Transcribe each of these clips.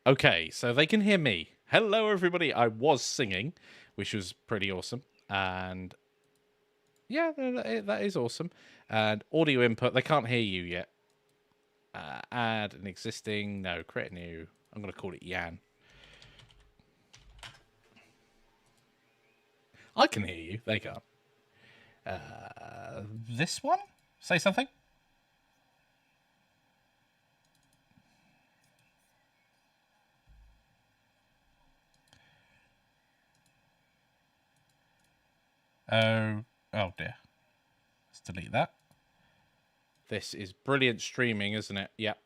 Okay, so they can hear me. Hello, everybody. I was singing, which was pretty awesome. And yeah, that is awesome. And audio input, they can't hear you yet. Add an existing, no, create a new. I'm going to call it Yan. I can hear you. They can't. This one? Say something? Oh dear. Let's delete that. This is brilliant streaming, isn't it? Yep.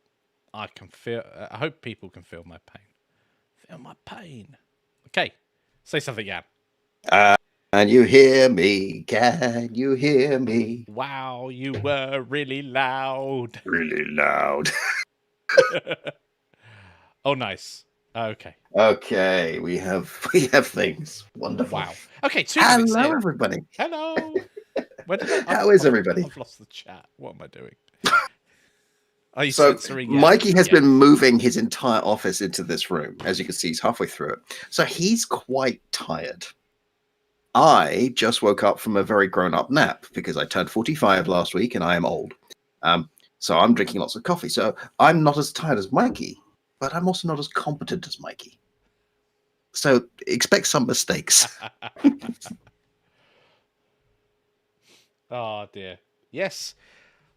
I can feel. I hope people can feel my pain. Feel my pain. Okay. Say something, Yan. Can you hear me? Can you hear me? Wow, you were really loud. Really loud. Oh, nice. Okay. Okay, we have things. Wonderful. Wow. Okay, two minutes Hello, in. everybody. Hello. Where did How is everybody? I've lost the chat. What am I doing? Are you So censoring? Mikey has been moving his entire office into this room. As you can see, he's halfway through it. So he's quite tired. I just woke up from a very grown-up nap because I turned 45 last week and I am old. So I'm drinking lots of coffee. So I'm not as tired as Mikey, but I'm also not as competent as Mikey. So expect some mistakes. Oh dear. Yes.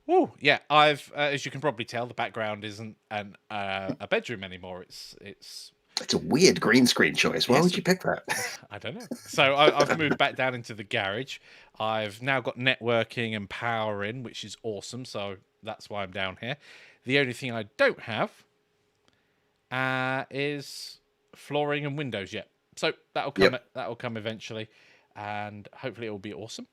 Oh yeah. I've, as you can probably tell, the background isn't a bedroom anymore. It's a weird green screen choice. Why would you pick that? I don't know. So I've moved back down into the garage. I've now got networking and power in, which is awesome. So that's why I'm down here. The only thing I don't have is flooring and windows yet. So that'll come. Yep. That'll come eventually, and hopefully it will be awesome.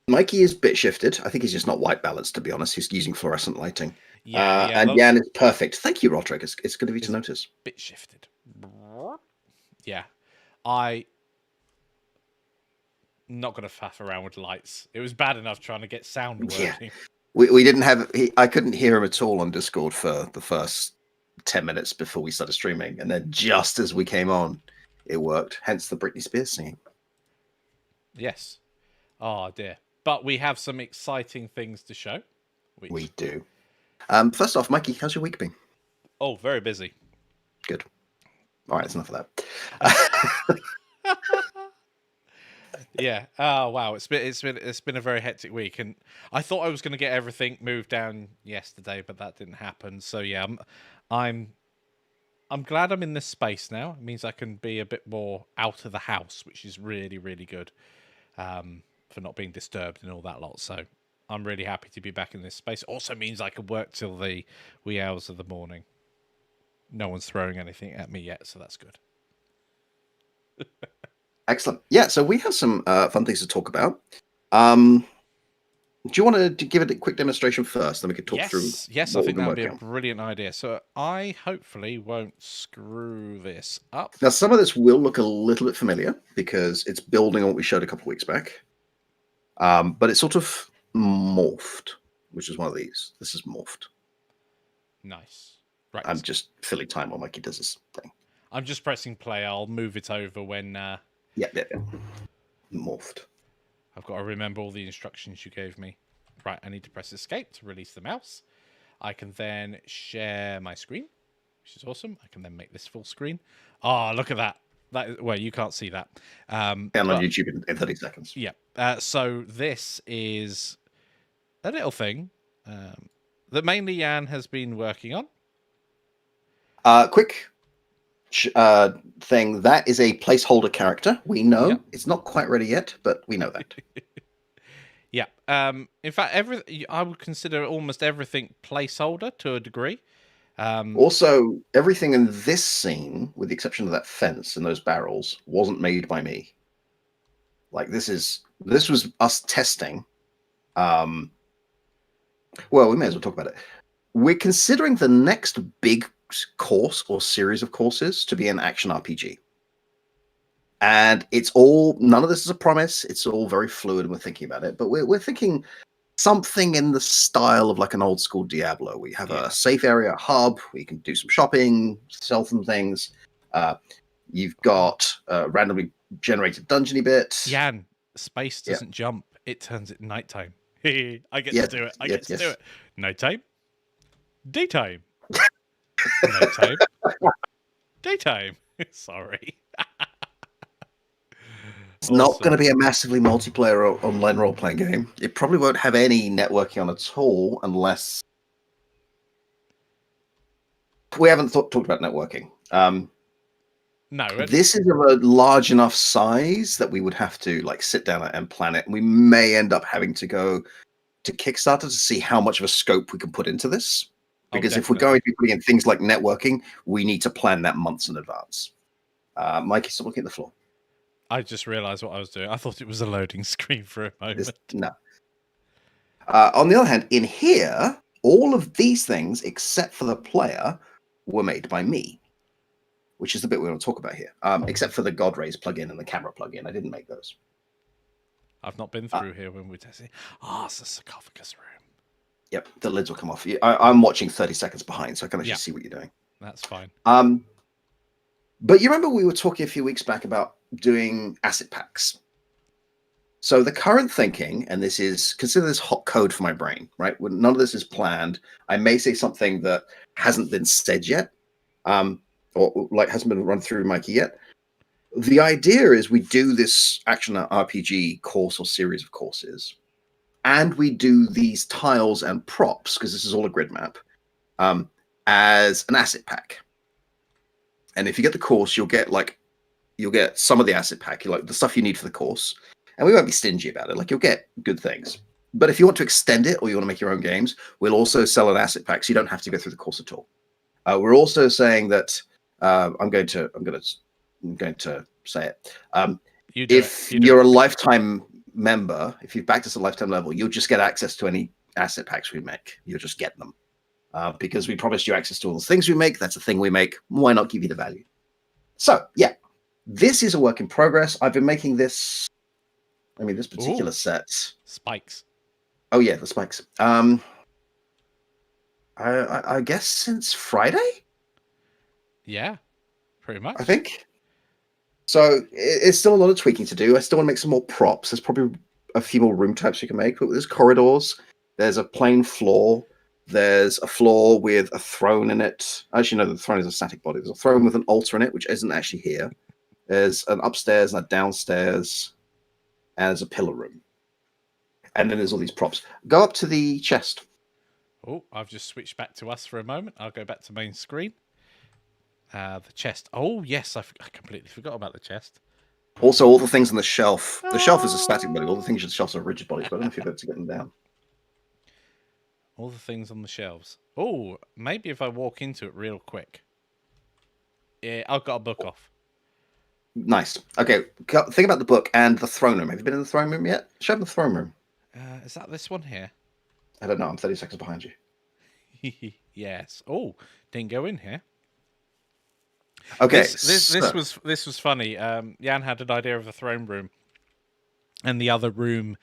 Mikey is bit shifted. I think he's just not white balanced, to be honest. He's using fluorescent lighting. Yeah, and Yan is perfect. Thank you, Roderick. It's going to be to notice. Bit shifted. Yeah, I'm not going to faff around with lights. It was bad enough trying to get sound working. Yeah. We didn't have. I couldn't hear him at all on Discord for the first 10 minutes before we started streaming, and then just as we came on, it worked. Hence the Britney Spears singing. Yes. Oh dear. But we have some exciting things to show. We do. First off, Mikey, how's your week been? Oh, very busy. Good. All right, that's enough of that. Yeah. Oh wow. It's been a very hectic week, and I thought I was going to get everything moved down yesterday, but that didn't happen. So yeah, I'm glad I'm in this space now. It means I can be a bit more out of the house, which is really, really good. For not being disturbed and all that lot. So I'm really happy to be back in this space. Also means I can work till the wee hours of the morning. No one's throwing anything at me yet, so that's good. Excellent. Yeah, so we have some fun things to talk about. Do you want to give it a quick demonstration first, then we could talk through? Yes, I think that would be a brilliant idea. So I hopefully won't screw this up. Now, some of this will look a little bit familiar because it's building on what we showed a couple of weeks back. But it's sort of morphed, which is one of these. This is morphed. Nice. Right. I'm just filling time while Mikey does this thing. I'm just pressing play. I'll move it over when... Yeah. Morphed. I've got to remember all the instructions you gave me. Right, I need to press escape to release the mouse. I can then share my screen, which is awesome. I can then make this full screen. Oh, look at that. Well, you can't see that. And on YouTube in 30 seconds. Yeah. So this is a little thing that mainly Yan has been working on. Quick thing. That is a placeholder character. We know it's not quite ready yet, but we know that. Yeah. In fact, I would consider almost everything placeholder to a degree. Also, everything in this scene, with the exception of that fence and those barrels, wasn't made by me. Like this was us testing. Well, we may as well talk about it. We're considering the next big course or series of courses to be an action RPG. And none of this is a promise. It's all very fluid and we're thinking about it. But we're thinking something in the style of like an old school Diablo. We have a safe area, a hub, where you can do some shopping, sell some things. You've got randomly generated dungeony bits. Jan, space Yeah. doesn't jump; it turns at nighttime. I get Yeah, to do it. I yes, get to yes. do it. Nighttime, daytime, nighttime, daytime. Sorry. It's not Awesome. going to be a massively multiplayer or online role playing game. It probably won't have any networking on at all unless we haven't talked about networking. No, This is of a large enough size that we would have to like sit down and plan it. And we may end up having to go to Kickstarter to see how much of a scope we can put into this. Because if we're going to be putting in things like networking, we need to plan that months in advance. Mike, stop looking at the floor. I just realised what I was doing. I thought it was a loading screen for a moment. No. On the other hand, in here, all of these things, except for the player, were made by me, which is the bit we want to talk about here. Except for the God Rays plugin and the camera plugin. I didn't make those. I've not been through here when we're testing. It's a sarcophagus room. Yep, the lids will come off. I'm watching 30 seconds behind, so I can actually see what you're doing. That's fine. But you remember we were talking a few weeks back about doing asset packs. So the current thinking, and this is, consider this hot code for my brain, right? When none of this is planned, I may say something that hasn't been said yet, or like hasn't been run through Mikey yet. The idea is we do this action RPG course or series of courses, and we do these tiles and props, because this is all a grid map, as an asset pack. And if you get the course, you'll get some of the asset pack, like the stuff you need for the course. And we won't be stingy about it. Like, you'll get good things. But if you want to extend it or you want to make your own games, we'll also sell an asset pack, so you don't have to go through the course at all. We're also saying that I'm going to say it. If you're a lifetime member, if you've backed us at lifetime level, you'll just get access to any asset packs we make. You'll just get them. Because we promised you access to all the things we make. That's a thing we make. Why not give you the value? So, yeah, this is a work in progress. I've been making this. I mean, this particular set. Spikes. Oh, yeah, the spikes. I guess since Friday? Yeah, pretty much. I think. So, it's still a lot of tweaking to do. I still want to make some more props. There's probably a few more room types you can make. But there's corridors. There's a plain floor. There's a floor with a throne in it. Actually, no, the throne is a static body. There's a throne with an altar in it, which isn't actually here. There's an upstairs and a downstairs, and there's a pillar room. And then there's all these props. Go up to the chest. Oh, I've just switched back to us for a moment. I'll go back to main screen. The chest. Oh, yes, I completely forgot about the chest. Also, all the things on the shelf. The shelf is a static body. All the things on the shelf are rigid bodies, but I don't know if you're able to get them down. All the things on the shelves. Oh, maybe if I walk into it real quick. Yeah, I've got a book off. Nice. Okay, think about the book and the throne room. Have you been in the throne room yet? Show them the throne room. Is that this one here? I don't know. I'm 30 seconds behind you. Yes. Oh, didn't go in here. Okay. This was funny. Jan had an idea of the throne room, and the other room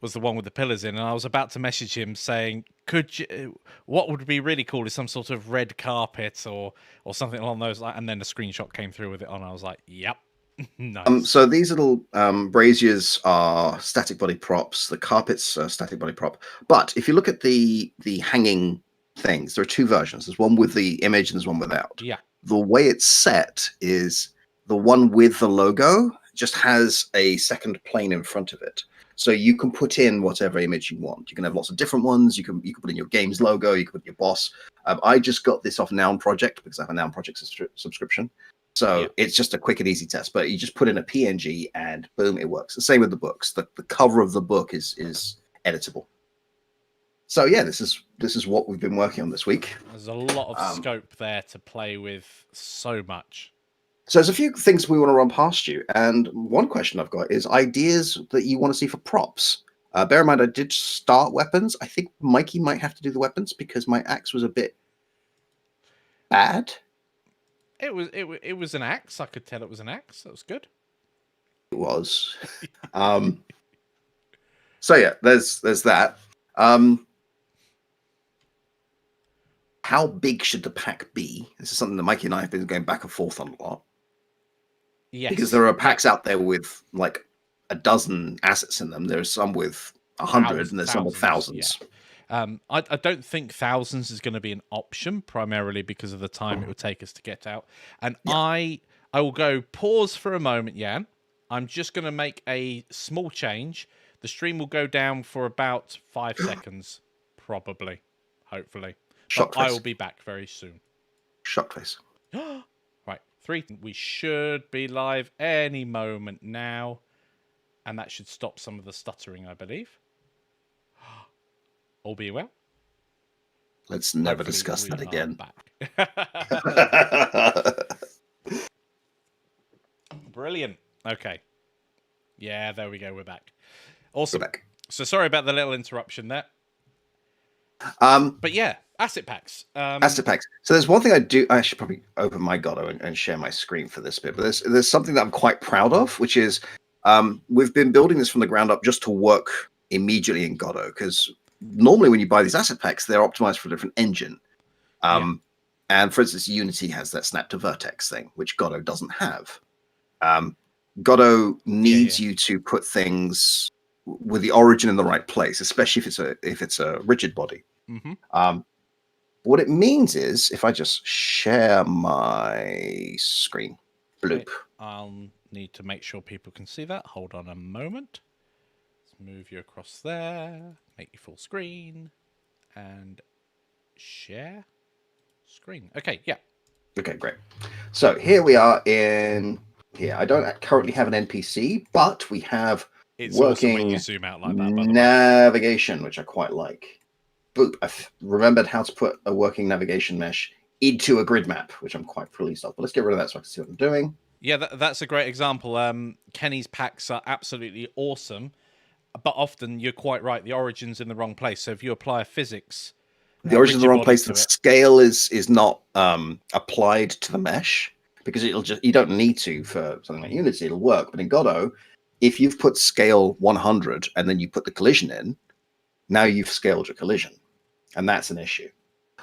was the one with the pillars in. And I was about to message him saying, "Could you? What would be really cool is some sort of red carpet or something along those lines." And then the screenshot came through with it on. I was like, "Yep." Nice. So these little braziers are static body props. The carpet's a static body prop. But if you look at the hanging things, there are two versions. There's one with the image and there's one without. Yeah. The way it's set is the one with the logo just has a second plane in front of it. So you can put in whatever image you want. You can have lots of different ones. You can put in your game's logo. You can put your boss. I just got this off Noun Project because I have a Noun Project subscription. So it's just a quick and easy test. But you just put in a PNG and boom, it works. The same with the books. The cover of the book is editable. So yeah, this is what we've been working on this week. There's a lot of scope there to play with. So much. So there's a few things we want to run past you, and one question I've got is ideas that you want to see for props. Bear in mind, I did start weapons. I think Mikey might have to do the weapons because my axe was a bit bad. It was an axe. I could tell it was an axe. That was good. It was. So yeah, there's that. How big should the pack be? This is something that Mikey and I have been going back and forth on a lot. Yes. Because there are packs out there with like a dozen assets in them. There's some with 100 and there's some with thousands. Yeah. I don't think thousands is going to be an option, primarily because of the time it would take us to get out. And Yeah. I will go pause for a moment, Jan. I'm just going to make a small change. The stream will go down for about 5 seconds, probably, hopefully. But Shocked I face. will be back very soon. Shocked face. Right, 3. We should be live any moment now. And that should stop some of the stuttering, I believe. All being well. Let's never Hopefully discuss that we again. Back. Brilliant. Okay. Yeah, there we go. We're back. Awesome. We're back. So sorry about the little interruption there. But yeah, asset packs. Asset packs. So there's one thing I do. I should probably open my Godot and share my screen for this bit. But there's something that I'm quite proud of, which is we've been building this from the ground up just to work immediately in Godot, because normally when you buy these asset packs, they're optimized for a different engine. And for instance, Unity has that snap to vertex thing, which Godot doesn't have. Godot needs you to put things with the origin in the right place, especially if it's a rigid body. What it means is, if I just share my screen, bloop. Okay. I'll need to make sure people can see that. Hold on a moment. Let's move you across there. Make you full screen. And share screen. Okay, yeah. Okay, great. So here we are in here. I don't currently have an NPC, but we have working when you zoom out like that, by the way. navigation, which I quite like. Boop. I've remembered how to put a working navigation mesh into a grid map, which I'm quite pleased of. But let's get rid of that so I can see what I'm doing. Yeah, that's a great example. Kenny's packs are absolutely awesome, but often you're quite right. The origin's in the wrong place. So if you apply a physics, the origin's in the wrong place. The scale is not applied to the mesh, because you don't need to for something like Unity. It'll work, but in Godot, if you've put scale 100 and then you put the collision in, now you've scaled your collision, and that's an issue.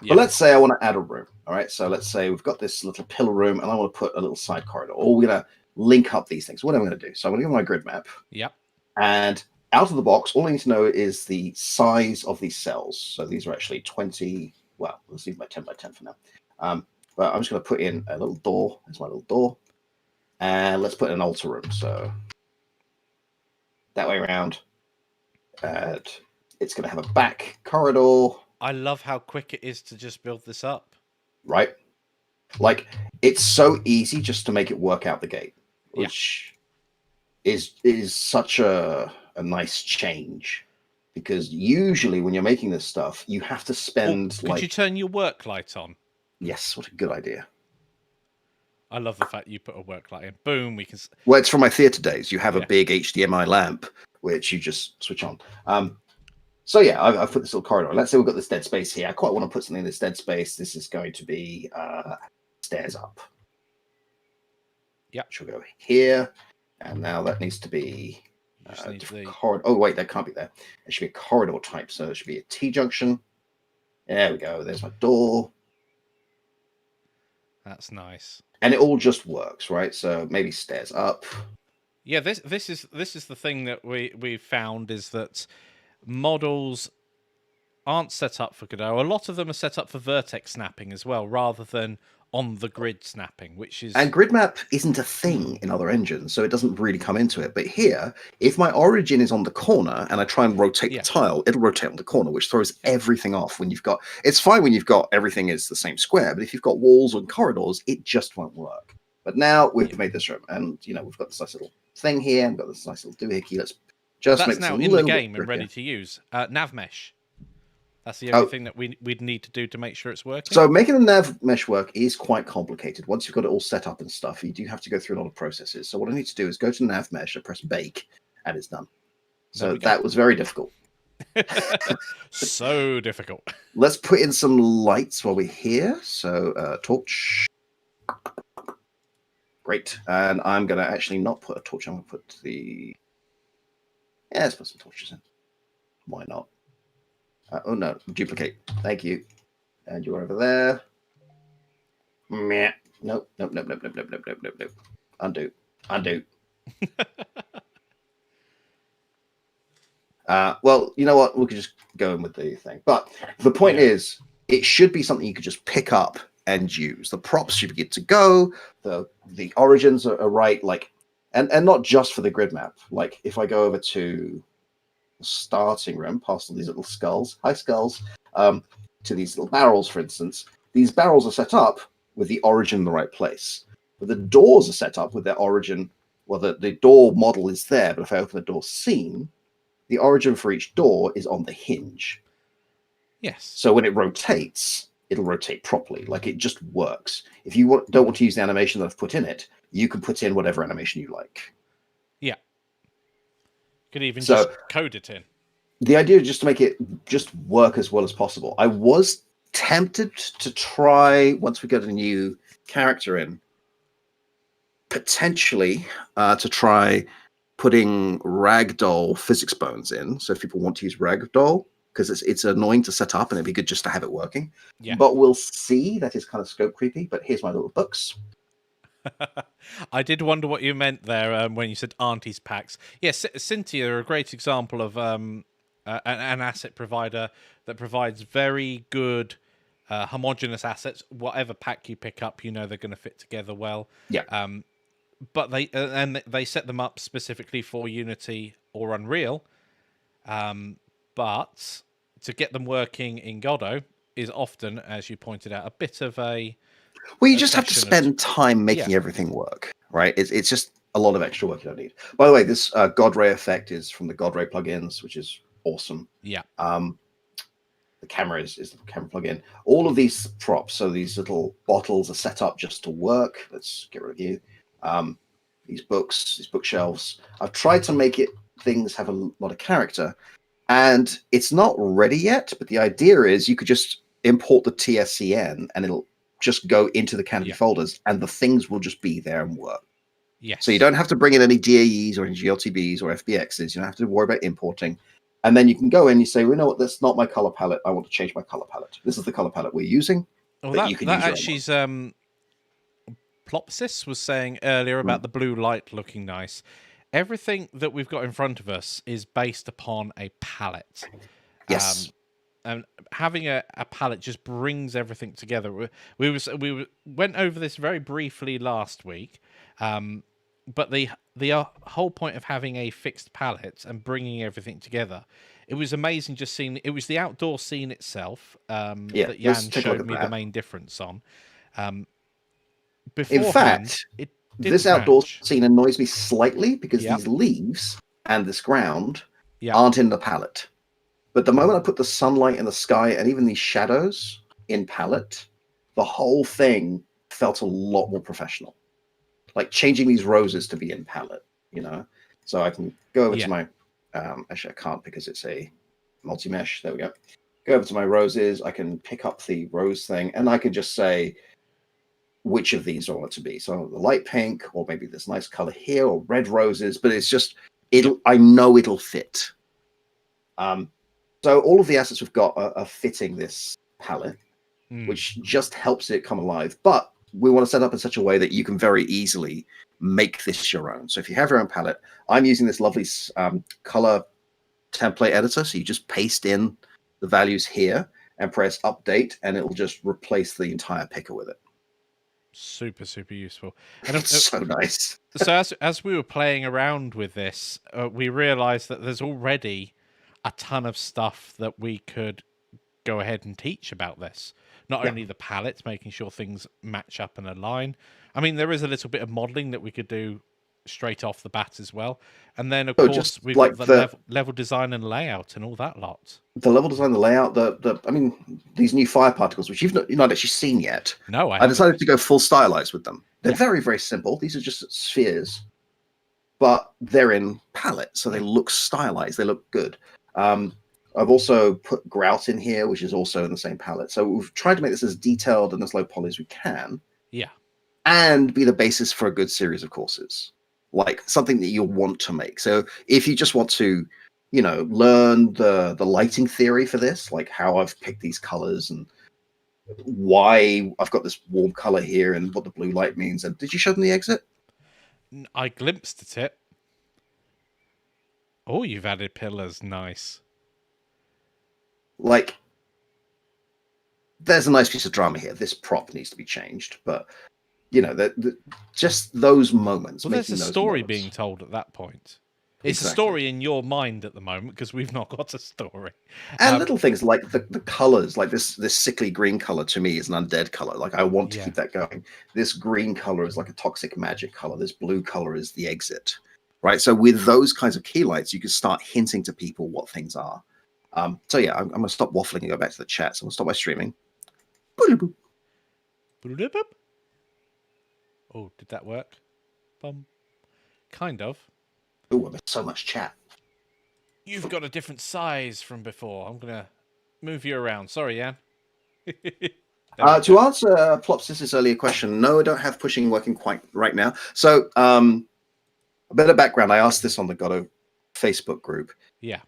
But let's say I want to add a room. All right, so let's say we've got this little pillar room, and I want to put a little side corridor, or we're going to link up these things. What am I going to do? So I'm going to go to my grid map. Yep. And out of the box, all I need to know is the size of these cells. So these are actually 20. Well, let's leave my 10 by 10 for now. But I'm just going to put in a little door. There's my little door. And let's put in an altar room. So that way around. And it's going to have a back corridor. I love how quick it is to just build this up. Right? Like, it's so easy just to make it work out the gate, which is such a nice change. Because usually when you're making this stuff, you have to spend could you turn your work light on? Yes, what a good idea. I love the fact you put a work light in. Boom, we can... Well, it's from my theater days. You have a big HDMI lamp, which you just switch on. So yeah, I've put this little corridor. Let's say we've got this dead space here. I quite want to put something in this dead space. This is going to be stairs up. Yeah. Which will go here. And now that needs to be corridor. Oh, wait, that can't be there. It should be a corridor type. So it should be a T-junction. There we go. There's my door. That's nice. And it all just works, right? So maybe stairs up. Yeah, this is the thing that we found, is that models aren't set up for Godot. A lot of them are set up for vertex snapping as well, rather than on the grid snapping, which is... And grid map isn't a thing in other engines, so it doesn't really come into it. But here, if my origin is on the corner and I try and rotate the tile, it'll rotate on the corner, which throws everything off. When you've got... It's fine when you've got everything is the same square, but if you've got walls and corridors, it just won't work. But now we've made this room, and we've got this nice little thing here, and we've got this nice little doohickey. Let's just make this now a in little the game and ready to use. Nav mesh. That's the only thing that we'd need to do to make sure it's working. So making the nav mesh work is quite complicated. Once you've got it all set up and stuff, you do have to go through a lot of processes. So what I need to do is go to nav mesh and press bake, and it's done. So that was very difficult. So difficult. Let's put in some lights while we're here. So torch. Great. And I'm going to actually not put a torch. I'm going to put let's put some torches in. Why not? Oh no, duplicate. Thank you. And you're over there. Meh. Nope. Nope. Nope. Nope. Nope. Nope. Nope. Nope. Nope. Nope. Undo. Undo. Well, you know what? We could just go in with the thing. But the point is, it should be something you could just pick up and use. The props should be good to go. The origins are right. Like, and not just for the grid map. Like, if I go over to the starting room, past all these little skulls, hi skulls, to these little barrels, for instance, these barrels are set up with the origin in the right place. But the doors are set up with their origin. Well, the door model is there, but if I open the door seam, the origin for each door is on the hinge. Yes. So when it rotates, it'll rotate properly. Like, it just works. If you don't want to use the animation that I've put in it, you can put in whatever animation you like. Yeah. Could even just code it in. The idea is just to make it just work as well as possible. I was tempted to try, once we get a new character in, potentially to try putting ragdoll physics bones in. So if people want to use ragdoll, because it's annoying to set up and it'd be good just to have it working. Yeah. But we'll see. That is kind of scope creepy. But here's my little books. I did wonder what you meant there when you said Auntie's packs. Yes, Cynthia are a great example of an asset provider that provides very good homogeneous assets. Whatever pack you pick up, you know they're going to fit together well. Yeah. But they set them up specifically for Unity or Unreal. But to get them working in Godot is often, as you pointed out, a bit of a... Well, you just have to spend time making everything work, right? It's just a lot of extra work you don't need. By the way, this God Ray effect is from the God Ray plugins, which is awesome. Yeah. The camera is the camera plugin. All of these props, so these little bottles are set up just to work. Let's get rid of you. These books, these bookshelves. I've tried to make it things have a lot of character, and it's not ready yet. But the idea is you could just import the TSCN, and it'll just go into the Canopy folders, and the things will just be there and work. Yes. So you don't have to bring in any DAEs or any GLTBs or FBXs. You don't have to worry about importing. And then you can go in, you say, well, you know what, that's not my color palette. I want to change my color palette. This is the color palette we're using. Well, that actually's Plopsis was saying earlier about the blue light looking nice. Everything that we've got in front of us is based upon a palette. Yes. And having a palette just brings everything together. We went over this very briefly last week, but the whole point of having a fixed palette and bringing everything together, it was amazing just seeing. It was the outdoor scene itself that Jan showed me the main difference on. In fact, this outdoor scene annoys me slightly because these leaves and this ground aren't in the palette. But the moment I put the sunlight in the sky and even these shadows in palette, the whole thing felt a lot more professional. Like changing these roses to be in palette, you know? So I can go over to my... actually, I can't because it's a multi-mesh. There we go. Go over to my roses. I can pick up the rose thing, and I can just say which of these I want it to be. So the light pink, or maybe this nice color here, or red roses. But it's just... I know it'll fit. So all of the assets we've got are fitting this palette, which just helps it come alive. But we want to set up in such a way that you can very easily make this your own. So if you have your own palette, I'm using this lovely color template editor. So you just paste in the values here and press update, and it will just replace the entire picker with it. Super, super useful. And it's so nice. So as we were playing around with this, we realized that there's already a ton of stuff that we could go ahead and teach about this. Not only the palettes, making sure things match up and align. I mean, there is a little bit of modeling that we could do straight off the bat as well. And then, of course, we've got the level design and layout and all that lot. The level design, the layout, I mean, these new fire particles, which you've not actually seen yet. No, I decided to go full stylized with them. They're very, very simple. These are just spheres, but they're in palette, so they look stylized. They look good. I've also put grout in here, which is also in the same palette. So we've tried to make this as detailed and as low poly as we can. Yeah. And be the basis for a good series of courses. Like something that you'll want to make. So if you just want to learn the lighting theory for this, like how I've picked these colors and why I've got this warm color here and what the blue light means. And did you show them the exit? I glimpsed at it. Oh, you've added pillars. Nice. Like, there's a nice piece of drama here. This prop needs to be changed, but just those moments. Well, there's a making those story moments. being told at that point. It's a Exactly. story in your mind at the moment because we've not got a story. And little things like the colors, like this sickly green color to me is an undead color. Like I want to Yeah. keep that going. This green color is like a toxic magic color. This blue color is the exit. Right. So with those kinds of key lights, you can start hinting to people what things are. So yeah, I'm gonna stop waffling and go back to the chat. So I'm gonna stop my streaming. Boop. Oh, did that work? Kind of. Oh, I missed so much chat. You've got a different size from before. I'm gonna move you around. Sorry, Jan. To answer Plopsis's earlier question, no, I don't have pushing working quite right now. So a bit of background. I asked this on the Goddo Facebook group. Yeah.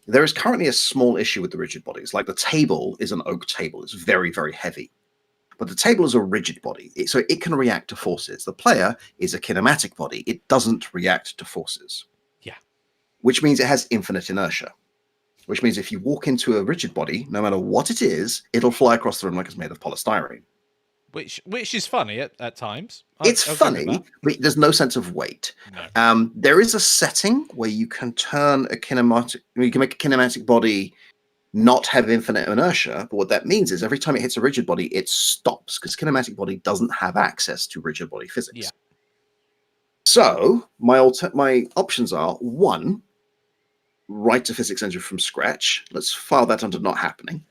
There is currently a small issue with the rigid bodies. Like the table is an oak table. It's very, very heavy. But the table is a rigid body, so it can react to forces. The player is a kinematic body. It doesn't react to forces. Yeah. Which means it has infinite inertia. Which means if you walk into a rigid body, no matter what it is, it'll fly across the room like it's made of polystyrene. Which is funny at times. It's funny, but there's no sense of weight. No. There is a setting where you can turn a kinematic, you can make a kinematic body not have infinite inertia, but what that means is every time it hits a rigid body, it stops because kinematic body doesn't have access to rigid body physics. Yeah. So my options are: one, write a physics engine from scratch. Let's file that under not happening.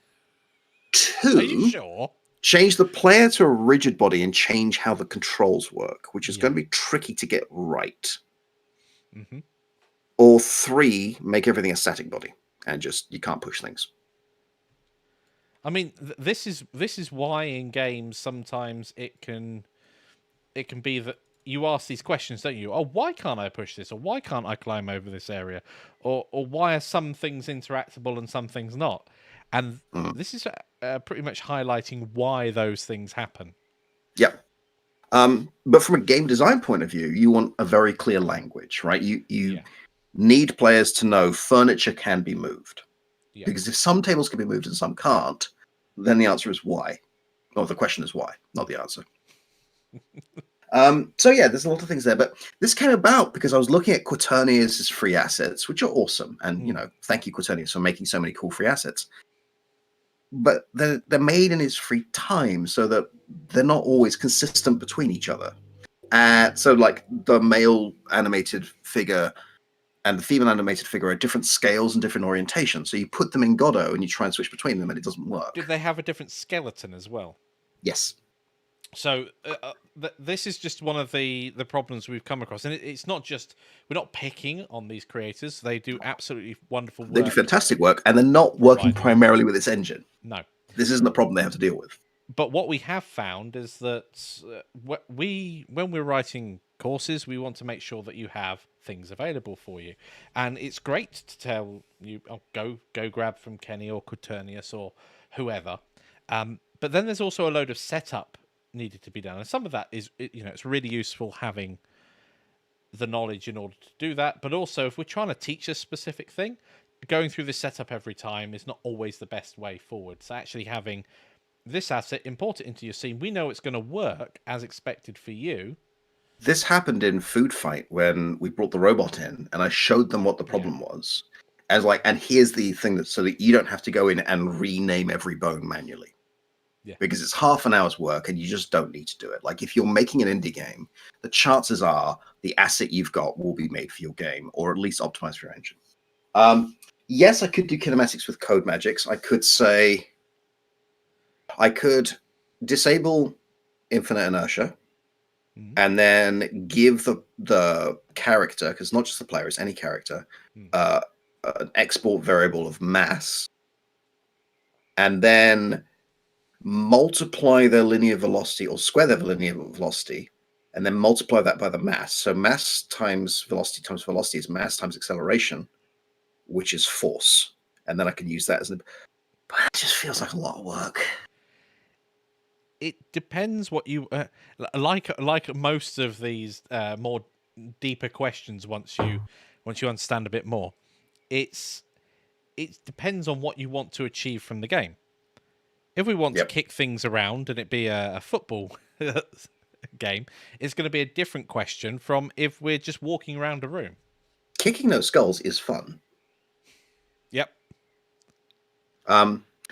Two, are you sure? Change the player to a rigid body and change how the controls work, which is going to be tricky to get right. Mm-hmm. Or three, make everything a static body and just you can't push things. I mean, this is why in games sometimes it can be that you ask these questions, don't you? Oh, why can't I push this? Or why can't I climb over this area? Or why are some things interactable and some things not? And this is pretty much highlighting why those things happen. Yep. But from a game design point of view, you want a very clear language, right? You need players to know furniture can be moved. Yeah. Because if some tables can be moved and some can't, then the answer is why. Or the question is why, not the answer. So yeah, there's a lot of things there, but this came about because I was looking at Quaternius' free assets, which are awesome. And, thank you, Quaternius, for making so many cool free assets. But they're made in his free time so that they're not always consistent between each other. So like the male animated figure and the female animated figure are different scales and different orientations. So you put them in Goddo and you try and switch between them and it doesn't work. Did they have a different skeleton as well? Yes. So this is just one of the problems we've come across. And it's not just, we're not picking on these creators. They do absolutely wonderful work. They do fantastic work and they're not working primarily with this engine. No. This isn't a problem they have to deal with. But what we have found is that when we're writing courses, we want to make sure that you have things available for you. And it's great to tell you, oh, go grab from Kenny or Quaternius or whoever. But then there's also a load of setup needed to be done. And some of that is, it's really useful having the knowledge in order to do that. But also, if we're trying to teach a specific thing, going through this setup every time is not always the best way forward. So actually having this asset, import it into your scene. We know it's going to work as expected for you. This happened in Food Fight when we brought the robot in and I showed them what the problem was. As like, and here's the thing so that you don't have to go in and rename every bone manually. Yeah. Because it's half an hour's work and you just don't need to do it. Like if you're making an indie game, the chances are the asset you've got will be made for your game or at least optimized for your engine. Yes, I could do kinematics with code magics. I could say I could disable infinite inertia and then give the character, because not just the player, it's any character, an export variable of mass, and then multiply their linear velocity or square their linear velocity, and then multiply that by the mass. So mass times velocity is mass times acceleration. which is force, and then I can use that as an. But it just feels like a lot of work. It depends what you like most of these more deeper questions. Once you understand a bit more, it depends on what you want to achieve from the game. If we want to Yep. kick things around and it be a football game, it's going to be a different question from if we're just walking around a room. Kicking those skulls is fun. Yep.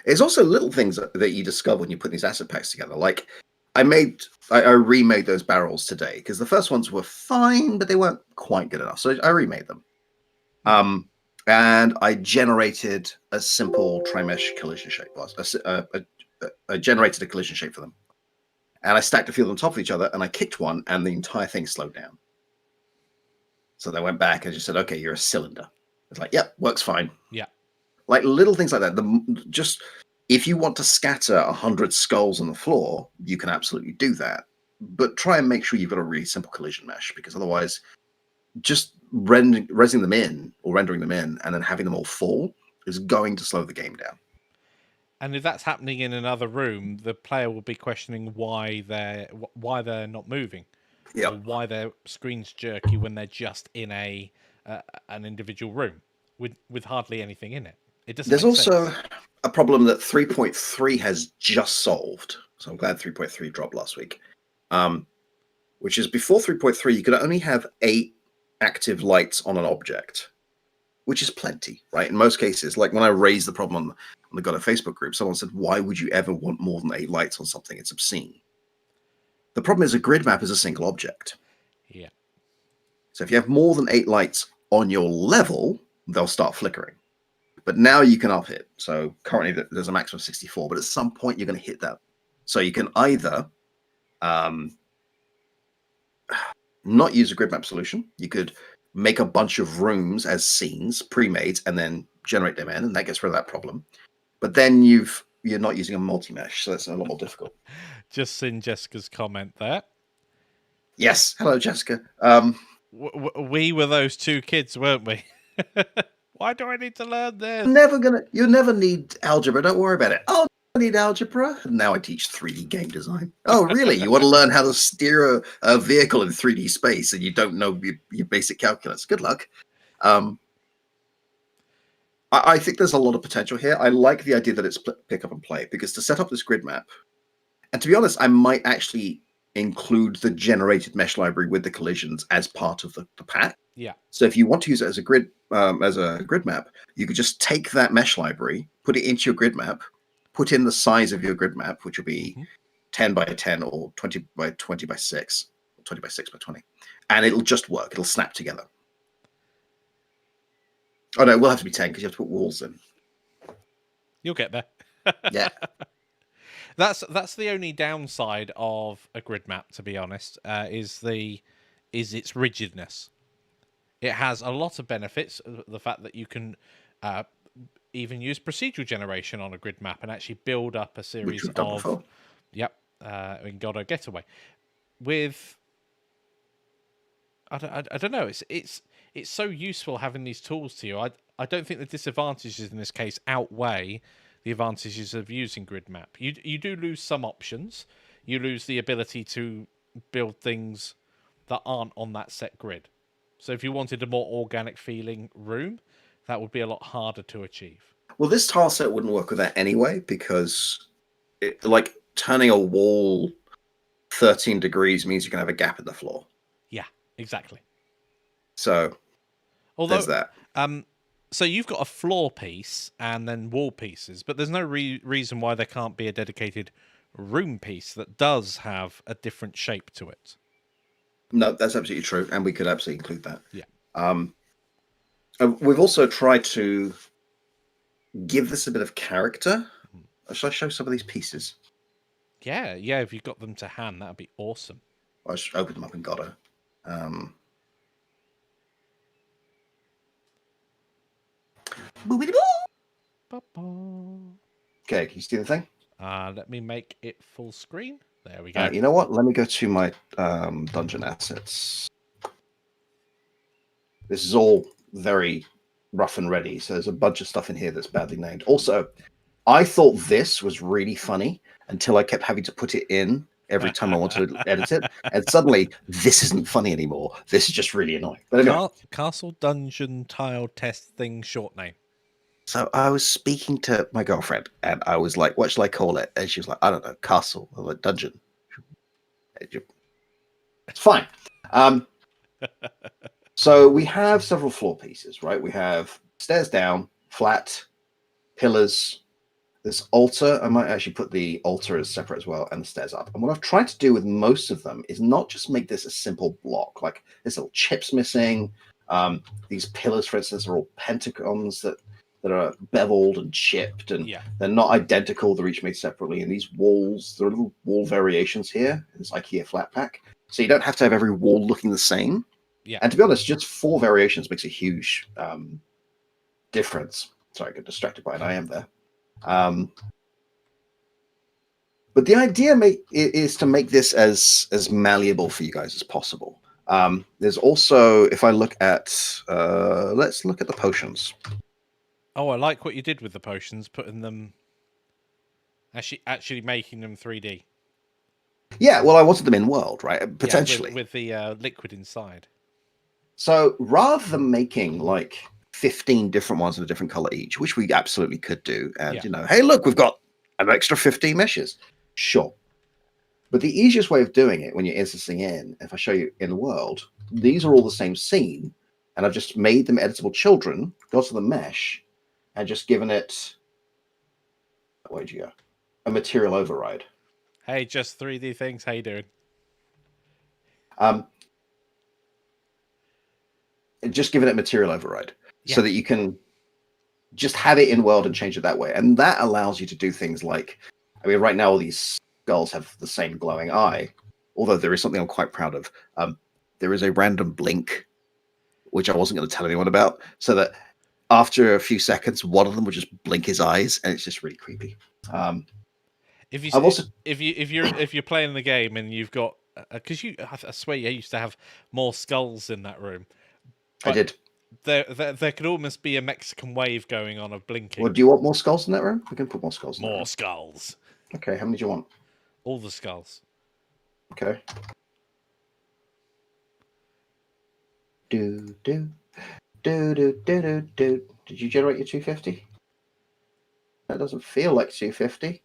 It's also little things that you discover when you put these asset packs together. Like I remade those barrels today because the first ones were fine, but they weren't quite good enough. So I remade them. And I generated a simple tri-mesh collision shape. I generated a collision shape for them. And I stacked a few on top of each other, and I kicked one, and the entire thing slowed down. So they went back and just said, okay, you're a cylinder. It's like, yep, works fine. Yeah. Like little things like that. Just if you want to scatter 100 skulls on the floor, you can absolutely do that. But try and make sure you've got a really simple collision mesh, because otherwise, just rendering them in, and then having them all fall is going to slow the game down. And if that's happening in another room, the player will be questioning why they're not moving, or why their screen's jerky when they're just in an individual room with hardly anything in it. It doesn't. There's also sense. A problem that 3.3 has just solved. So I'm glad 3.3 dropped last week. Which is before 3.3, you could only have 8 active lights on an object, which is plenty, right? In most cases, like when I raised the problem on the God of Facebook group, someone said, why would you ever want more than 8 lights on something? It's obscene. The problem is a grid map is a single object. Yeah. So if you have more than 8 lights on your level, they'll start flickering. But now you can up it. So currently there's a maximum of 64, but at some point you're going to hit that. So you can either not use a grid map solution. You could make a bunch of rooms as scenes, pre-made, and then generate them in, and that gets rid of that problem. But then you're not using a multi-mesh, so that's a lot more difficult. Just seen Jessica's comment there. Yes, hello, Jessica. We were those 2 kids, weren't we? Why do I need to learn this? You'll never need algebra. Don't worry about it. Oh, I need algebra. Now I teach 3D game design. Oh, really? You want to learn how to steer a vehicle in 3D space, and you don't know your basic calculus? Good luck. I think there's a lot of potential here. I like the idea that it's pick up and play, because to set up this grid map, and to be honest, I might actually include the generated mesh library with the collisions as part of the pack. Yeah. So if you want to use it as a grid map, you could just take that mesh library, put it into your grid map, put in the size of your grid map, which will be 10 by 10 or 20 by 20 by 6, or 20 by 6 by 20, and it'll just work. It'll snap together. Oh no, it will have to be 10 because you have to put walls in. You'll get there. Yeah. That's the only downside of a grid map, to be honest, is its rigidness. It has a lot of benefits. The fact that you can even use procedural generation on a grid map and actually build up a series of. Yep, in God of Getaway. With I don't know. It's so useful having these tools to you. I don't think the disadvantages in this case outweigh the advantages of using grid map. You do lose some options. You lose the ability to build things that aren't on that set grid. So if you wanted a more organic feeling room, that would be a lot harder to achieve. Well, this tile set wouldn't work with that anyway, because like turning a wall 13 degrees means you can have a gap in the floor. Yeah, exactly. So there's that. So you've got a floor piece and then wall pieces, but there's no reason why there can't be a dedicated room piece that does have a different shape to it. No, that's absolutely true, and we could absolutely include that. Yeah. We've also tried to give this a bit of character. Shall I show some of these pieces? Yeah. If you've got them to hand, that'd be awesome. I should open them up in Godot. Okay, can you see the thing? Let me make it full screen. There we go. You know what? Let me go to my dungeon assets. This is all very rough and ready. So there's a bunch of stuff in here that's badly named. Also, I thought this was really funny until I kept having to put it in every time I wanted to edit it. And suddenly, this isn't funny anymore. This is just really annoying. But anyway. Castle Dungeon Tile Test Thing short name. So I was speaking to my girlfriend and I was like, what shall I call it? And she was like, I don't know, castle or like dungeon. It's fine. So we have several floor pieces, right? We have stairs down, flat, pillars, this altar. I might actually put the altar as separate as well, and the stairs up. And what I've tried to do with most of them is not just make this a simple block, like there's little chips missing. These pillars, for instance, are all pentagons that are beveled and chipped, and they're not identical. They're each made separately. And these walls, there are little wall variations here. It's IKEA flat pack. So you don't have to have every wall looking the same. Yeah. And to be honest, just 4 variations makes a huge difference. Sorry, I got distracted by an I am there. But the idea is to make this as malleable for you guys as possible. There's also, if I look at, let's look at the potions. Oh, I like what you did with the potions, putting them, actually making them 3D. Yeah, well, I wanted them in world, right? Potentially. Yeah, with the liquid inside. So rather than making like 15 different ones in a different color each, which we absolutely could do, and hey, look, we've got an extra 15 meshes. Sure. But the easiest way of doing it when you're instancing in, if I show you in the world, these are all the same scene, and I've just made them editable children, got to the mesh, and just given it, where'd you go? A material override. Hey, just 3D things. How you doing? Just giving it material override so that you can just have it in world and change it that way. And that allows you to do things like, I mean, right now all these skulls have the same glowing eye, although there is something I'm quite proud of. There is a random blink, which I wasn't going to tell anyone about, so that after a few seconds, one of them would just blink his eyes, and it's just really creepy. If you're playing the game and you've got, because I swear you used to have more skulls in that room. I did. There could almost be a Mexican wave going on of blinking. Well, do you want more skulls in that room? We can put more skulls in that room. More skulls. Okay, how many do you want? All the skulls. Okay. Do. Did you generate your 250? That doesn't feel like 250.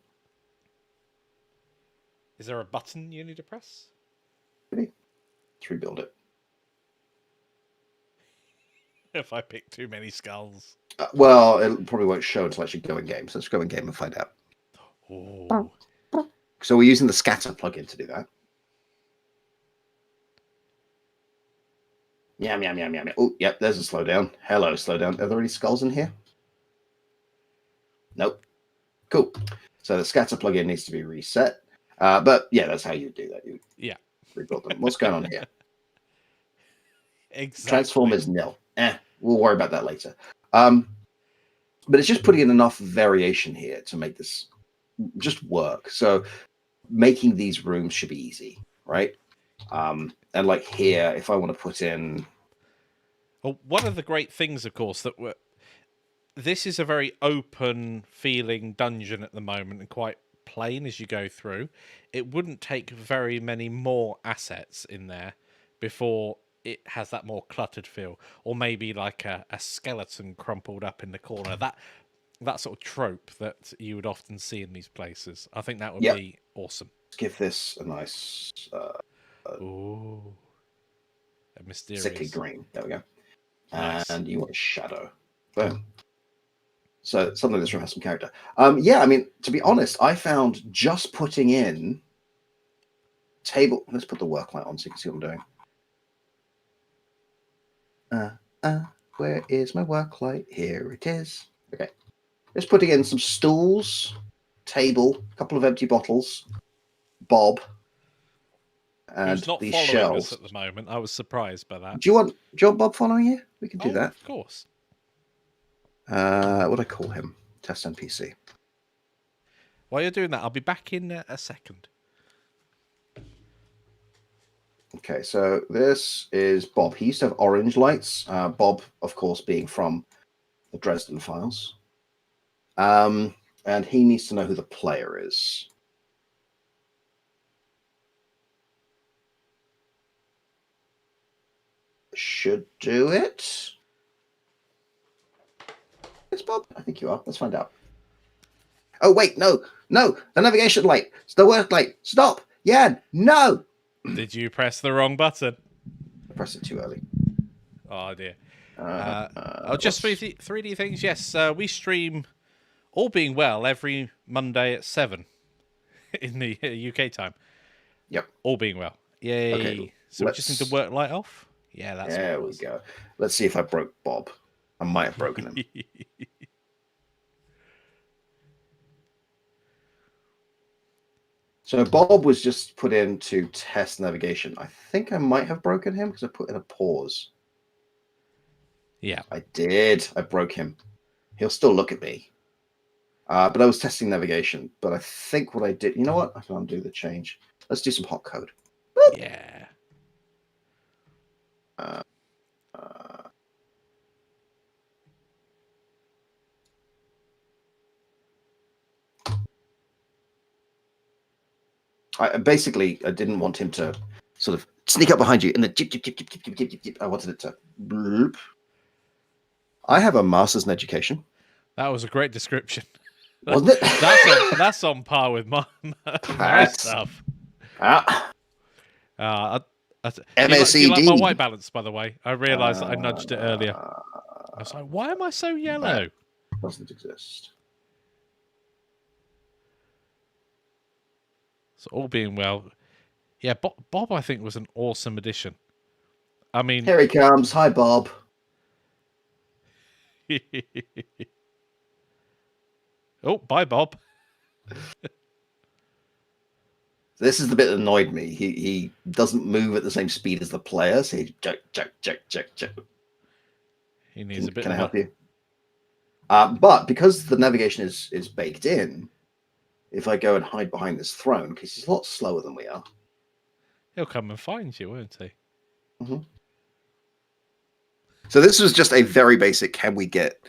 Is there a button you need to press? Maybe. Let's rebuild it. If I pick too many skulls. Well, it probably won't show until I actually go in game. So let's go in game and find out. Oh. So we're using the scatter plugin to do that. Meow, meow, meow, meow, meow. Oh, yep, there's a slowdown. Hello, slowdown. Are there any skulls in here? Nope. Cool. So the scatter plugin needs to be reset. But yeah, that's how you do that. You rebuild them. What's going on here? Exactly. Transform is nil. We'll worry about that later. But it's just putting in enough variation here to make this just work. So making these rooms should be easy, right? And like here, if I want to put in... Well, one of the great things, of course, this is a very open feeling dungeon at the moment and quite plain as you go through. It wouldn't take very many more assets in there before it has that more cluttered feel, or maybe like a skeleton crumpled up in the corner. That sort of trope that you would often see in these places. I think that would be awesome. Let's give this a nice ooh, a mysterious sickly green. There we go. Nice. And you want shadow. Boom. So suddenly this room has some character. Yeah, I mean, to be honest, I found just putting in table. Let's put the work light on so you can see what I'm doing. Where is my work light? Here it is. Okay. Just putting in some stools, table, a couple of empty bottles, Bob, and who's not these following shelves. us at the moment. I was surprised by that. Do you want Bob following you? We can do that. Of course. What do I call him? Test NPC. While you're doing that, I'll be back in a second. Okay, so this is Bob. He used to have orange lights. Bob, of course, being from the Dresden Files. And he needs to know who the player is. Should do it. It's Bob. I think you are. Let's find out. Oh, wait, no. The navigation light. It's the worst light. Stop. Yan, no. Did you press the wrong button? I pressed it too early. Oh, dear. Just what's- 3D things. Yes, we stream, all being well, every Monday at 7 in the UK time. Yep. All being well. Yay. Okay, So we just need to work light off? Yeah, that's there we go. Let's see if I broke Bob. I might have broken him. So Bob was just put into test navigation. I think I might have broken him because I put in a pause. Yeah. I did. I broke him. He'll still look at me. But I was testing navigation. But I think what I did... You know what? I can undo the change. Let's do some hot code. Yeah. I didn't want him to sort of sneak up behind you and then jip, jip, jip, jip, jip, jip, jip, jip. I wanted it to bloop. I have a master's in education. That was a great description. Wasn't it? That's on par with my stuff. MSED. Do you like my white balance, by the way? I realised that I nudged it earlier. I was like, why am I so yellow? Doesn't exist. So all being well, yeah. Bob, I think, was an awesome addition. I mean, Here he comes. Hi, Bob. Oh, bye, Bob. This is the bit that annoyed me. He doesn't move at the same speed as the player, so he check. He needs a bit. Can I help you? But because the navigation is baked in, if I go and hide behind this throne, because he's a lot slower than we are, he'll come and find you, won't he? Mm-hmm. So this was just a very basic, can we get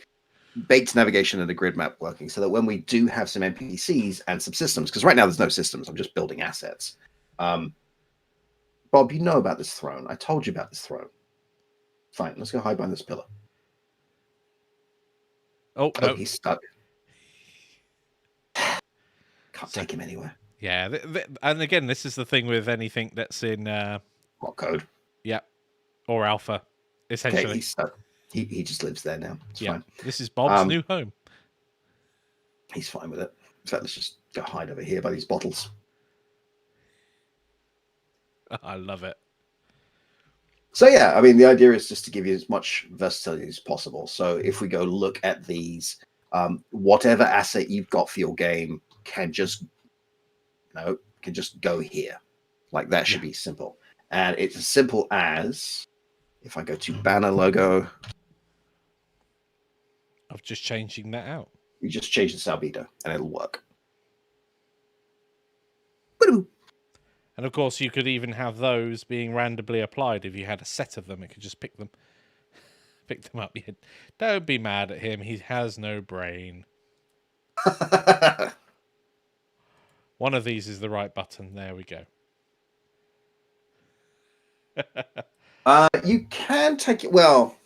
baked navigation and a grid map working so that when we do have some NPCs and some systems, because right now there's no systems, I'm just building assets. Bob, you know about this throne. I told you about this throne. Fine, let's go hide behind this pillar. Oh, no. He's stuck. Can't take him anywhere. Yeah, and again, this is the thing with anything that's in What code? Yeah, or alpha, essentially. Okay, he's stuck. He just lives there now. It's fine. This is Bob's new home. He's fine with it. In fact, let's just go hide over here by these bottles. I love it. So yeah, I mean, the idea is just to give you as much versatility as possible. So if we go look at these, whatever asset you've got for your game can just go here. Like that should be simple. And it's as simple as if I go to banner logo, of just changing that out. You just change the albedo and it'll work. And of course, you could even have those being randomly applied. If you had a set of them, it could just pick them up. Don't be mad at him. He has no brain. One of these is the right button. There we go. You can take it. Well,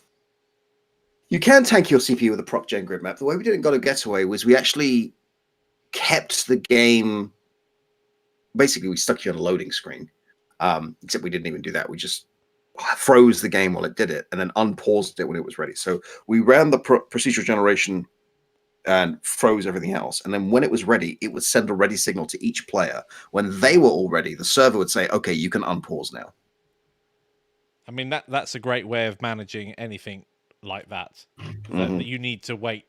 you can tank your CPU with a proc gen grid map. The way we did it in God of Getaway was we actually kept the game. Basically, we stuck you on a loading screen. Except we didn't even do that. We just froze the game while it did it and then unpaused it when it was ready. So we ran the procedural generation and froze everything else. And then when it was ready, it would send a ready signal to each player. When they were all ready, the server would say, okay, you can unpause now. I mean, that's a great way of managing anything like that. That you need to wait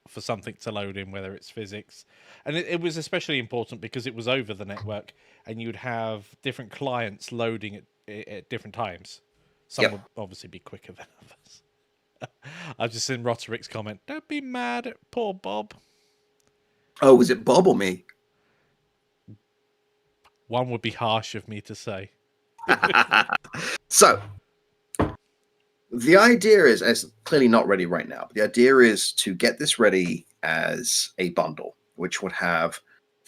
for something to load in, whether it's physics. And it was especially important because it was over the network and you'd have different clients loading at different times. Some would obviously be quicker than others. I've just seen Rotteric's comment, don't be mad at poor Bob. Oh, was it Bob or me? One would be harsh of me to say. So, The idea is, and it's clearly not ready right now, but the idea is to get this ready as a bundle, which would have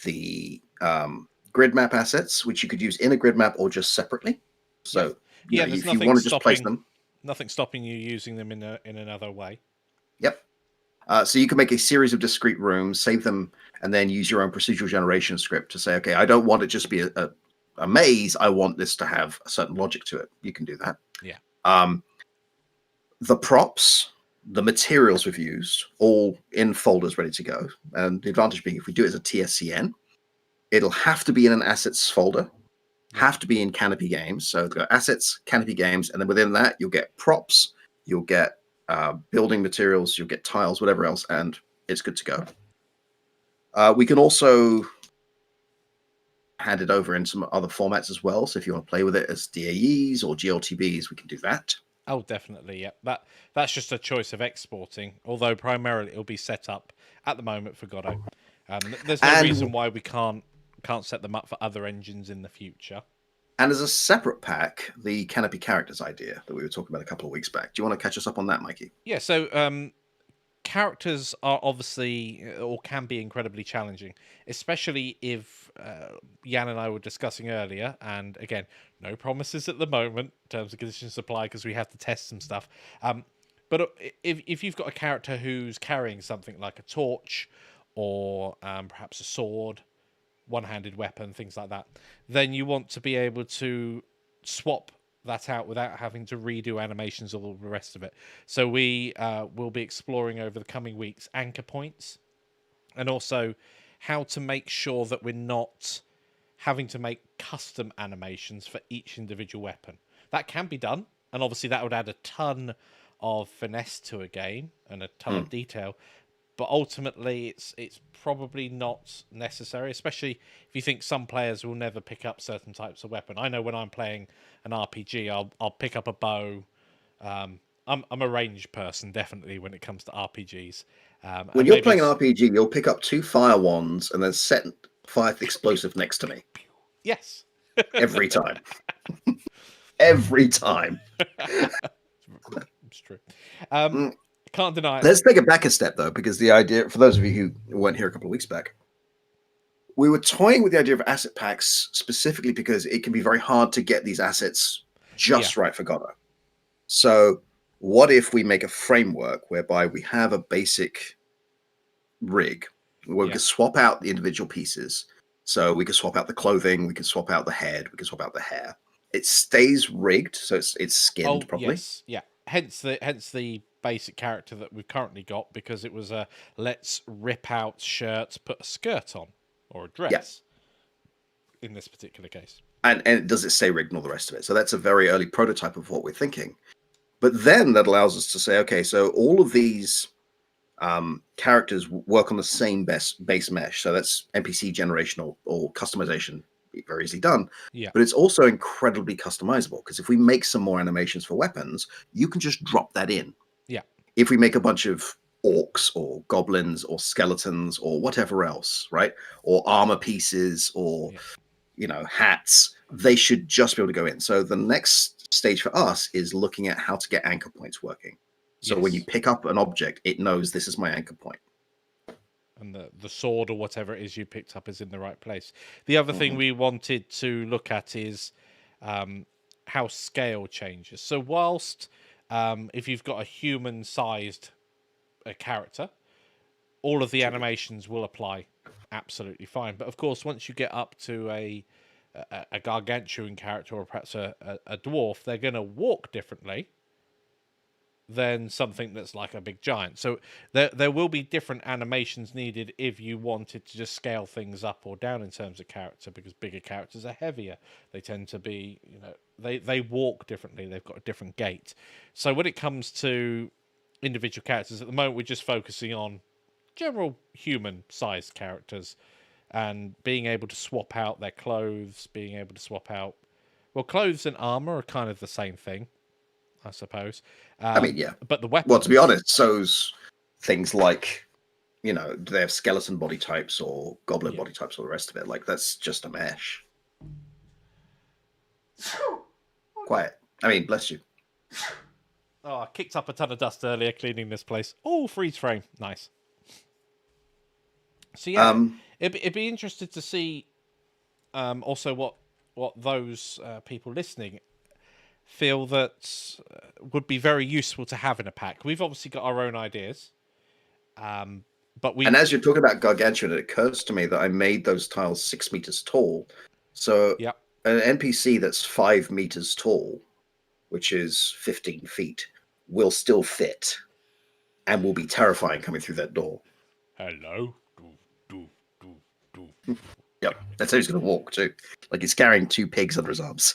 the grid map assets, which you could use in a grid map or just separately. Yeah, So, yeah. There's if you want to just place them, nothing stopping you using them in another way. yep. So you can make a series of discrete rooms, save them, and then use your own procedural generation script to say, okay, I don't want it just be a maze. I want this to have a certain logic to it. You can do that. Yeah. The props, the materials we've used, all in folders ready to go. And the advantage being, if we do it as a TSCN, it'll have to be in an assets folder, have to be in Canopy Games. So the assets, Canopy Games, and then within that, you'll get props, you'll get building materials, you'll get tiles, whatever else, and it's good to go. We can also hand it over in some other formats as well. So if you want to play with it as DAEs or GLTBs, we can do that. Oh, definitely, yeah. That's just a choice of exporting, although primarily it'll be set up at the moment for Godot. There's no reason why we can't set them up for other engines in the future. And as a separate pack, the Canopy characters idea that we were talking about a couple of weeks back. Do you want to catch us up on that, Mikey? Yeah, so characters are obviously, or can be, incredibly challenging, especially if Jan and I were discussing earlier, and again, no promises at the moment, terms and conditions apply because we have to test some stuff. But if you've got a character who's carrying something like a torch or perhaps a sword, one-handed weapon, things like that, then you want to be able to swap that out without having to redo animations or all the rest of it. So we will be exploring over the coming weeks anchor points, and also how to make sure that we're not having to make custom animations for each individual weapon. That can be done, and obviously that would add a ton of finesse to a game and a ton of detail. But ultimately, it's probably not necessary, especially if you think some players will never pick up certain types of weapon. I know when I'm playing an RPG, I'll pick up a bow. I'm a ranged person, definitely, when it comes to RPGs. When you're playing an RPG, you'll pick up 2 fire wands and then set fire the explosive next to me. Yes. Every time. Every time. It's true. Can't deny it. Let's take it back a step, though, because the idea, for those of you who weren't here a couple of weeks back, we were toying with the idea of asset packs specifically because it can be very hard to get these assets just right for Godot. So what if we make a framework whereby we have a basic rig where we can swap out the individual pieces? So we can swap out the clothing, we can swap out the head, we can swap out the hair. It stays rigged, so it's skinned properly. Yes, yeah. Hence the basic character that we've currently got, because it was a let's rip out shirts, put a skirt on, or a dress. In this particular case, and does it stay rigged and all the rest of it? So that's a very early prototype of what we're thinking. But then that allows us to say, okay, so all of these characters work on the same base mesh. So that's NPC generation or customization, very easily done. Yeah. But it's also incredibly customizable, because if we make some more animations for weapons, you can just drop that in. Yeah. If we make a bunch of orcs or goblins or skeletons or whatever else, right? Or armor pieces or, hats, they should just be able to go in. So the next stage for us is looking at how to get anchor points working. So when you pick up an object, it knows this is my anchor point. And the sword or whatever it is you picked up is in the right place. The other thing we wanted to look at is how scale changes. So whilst if you've got a human-sized character, all of the animations will apply absolutely fine. But of course, once you get up to a gargantuan character or perhaps a dwarf, they're going to walk differently than something that's like a big giant. So there will be different animations needed if you wanted to just scale things up or down in terms of character, because bigger characters are heavier. They tend to be, they walk differently. They've got a different gait. So when it comes to individual characters, at the moment we're just focusing on general human-sized characters and being able to swap out their clothes, being able to swap out... Well, clothes and armor are kind of the same thing, I suppose. I mean, yeah. But the weapons... Well, to be honest, so's things like, do they have skeleton body types or goblin body types or the rest of it? Like, that's just a mesh. Quiet. I mean, bless you. Oh, I kicked up a ton of dust earlier cleaning this place. Oh, freeze frame. Nice. So yeah, Um, it'd be interested to see also what those people listening feel that would be very useful to have in a pack. We've obviously got our own ideas, but and we as you're talking about gargantuan, it occurs to me that I made those tiles 6 meters tall. So yeah. an NPC that's 5 meters tall, which is 15 feet, will still fit and will be terrifying coming through that door. Hello. Doof, doof, doof, doof. Yep, that's how he's going to walk too. Like he's carrying 2 pigs under his arms.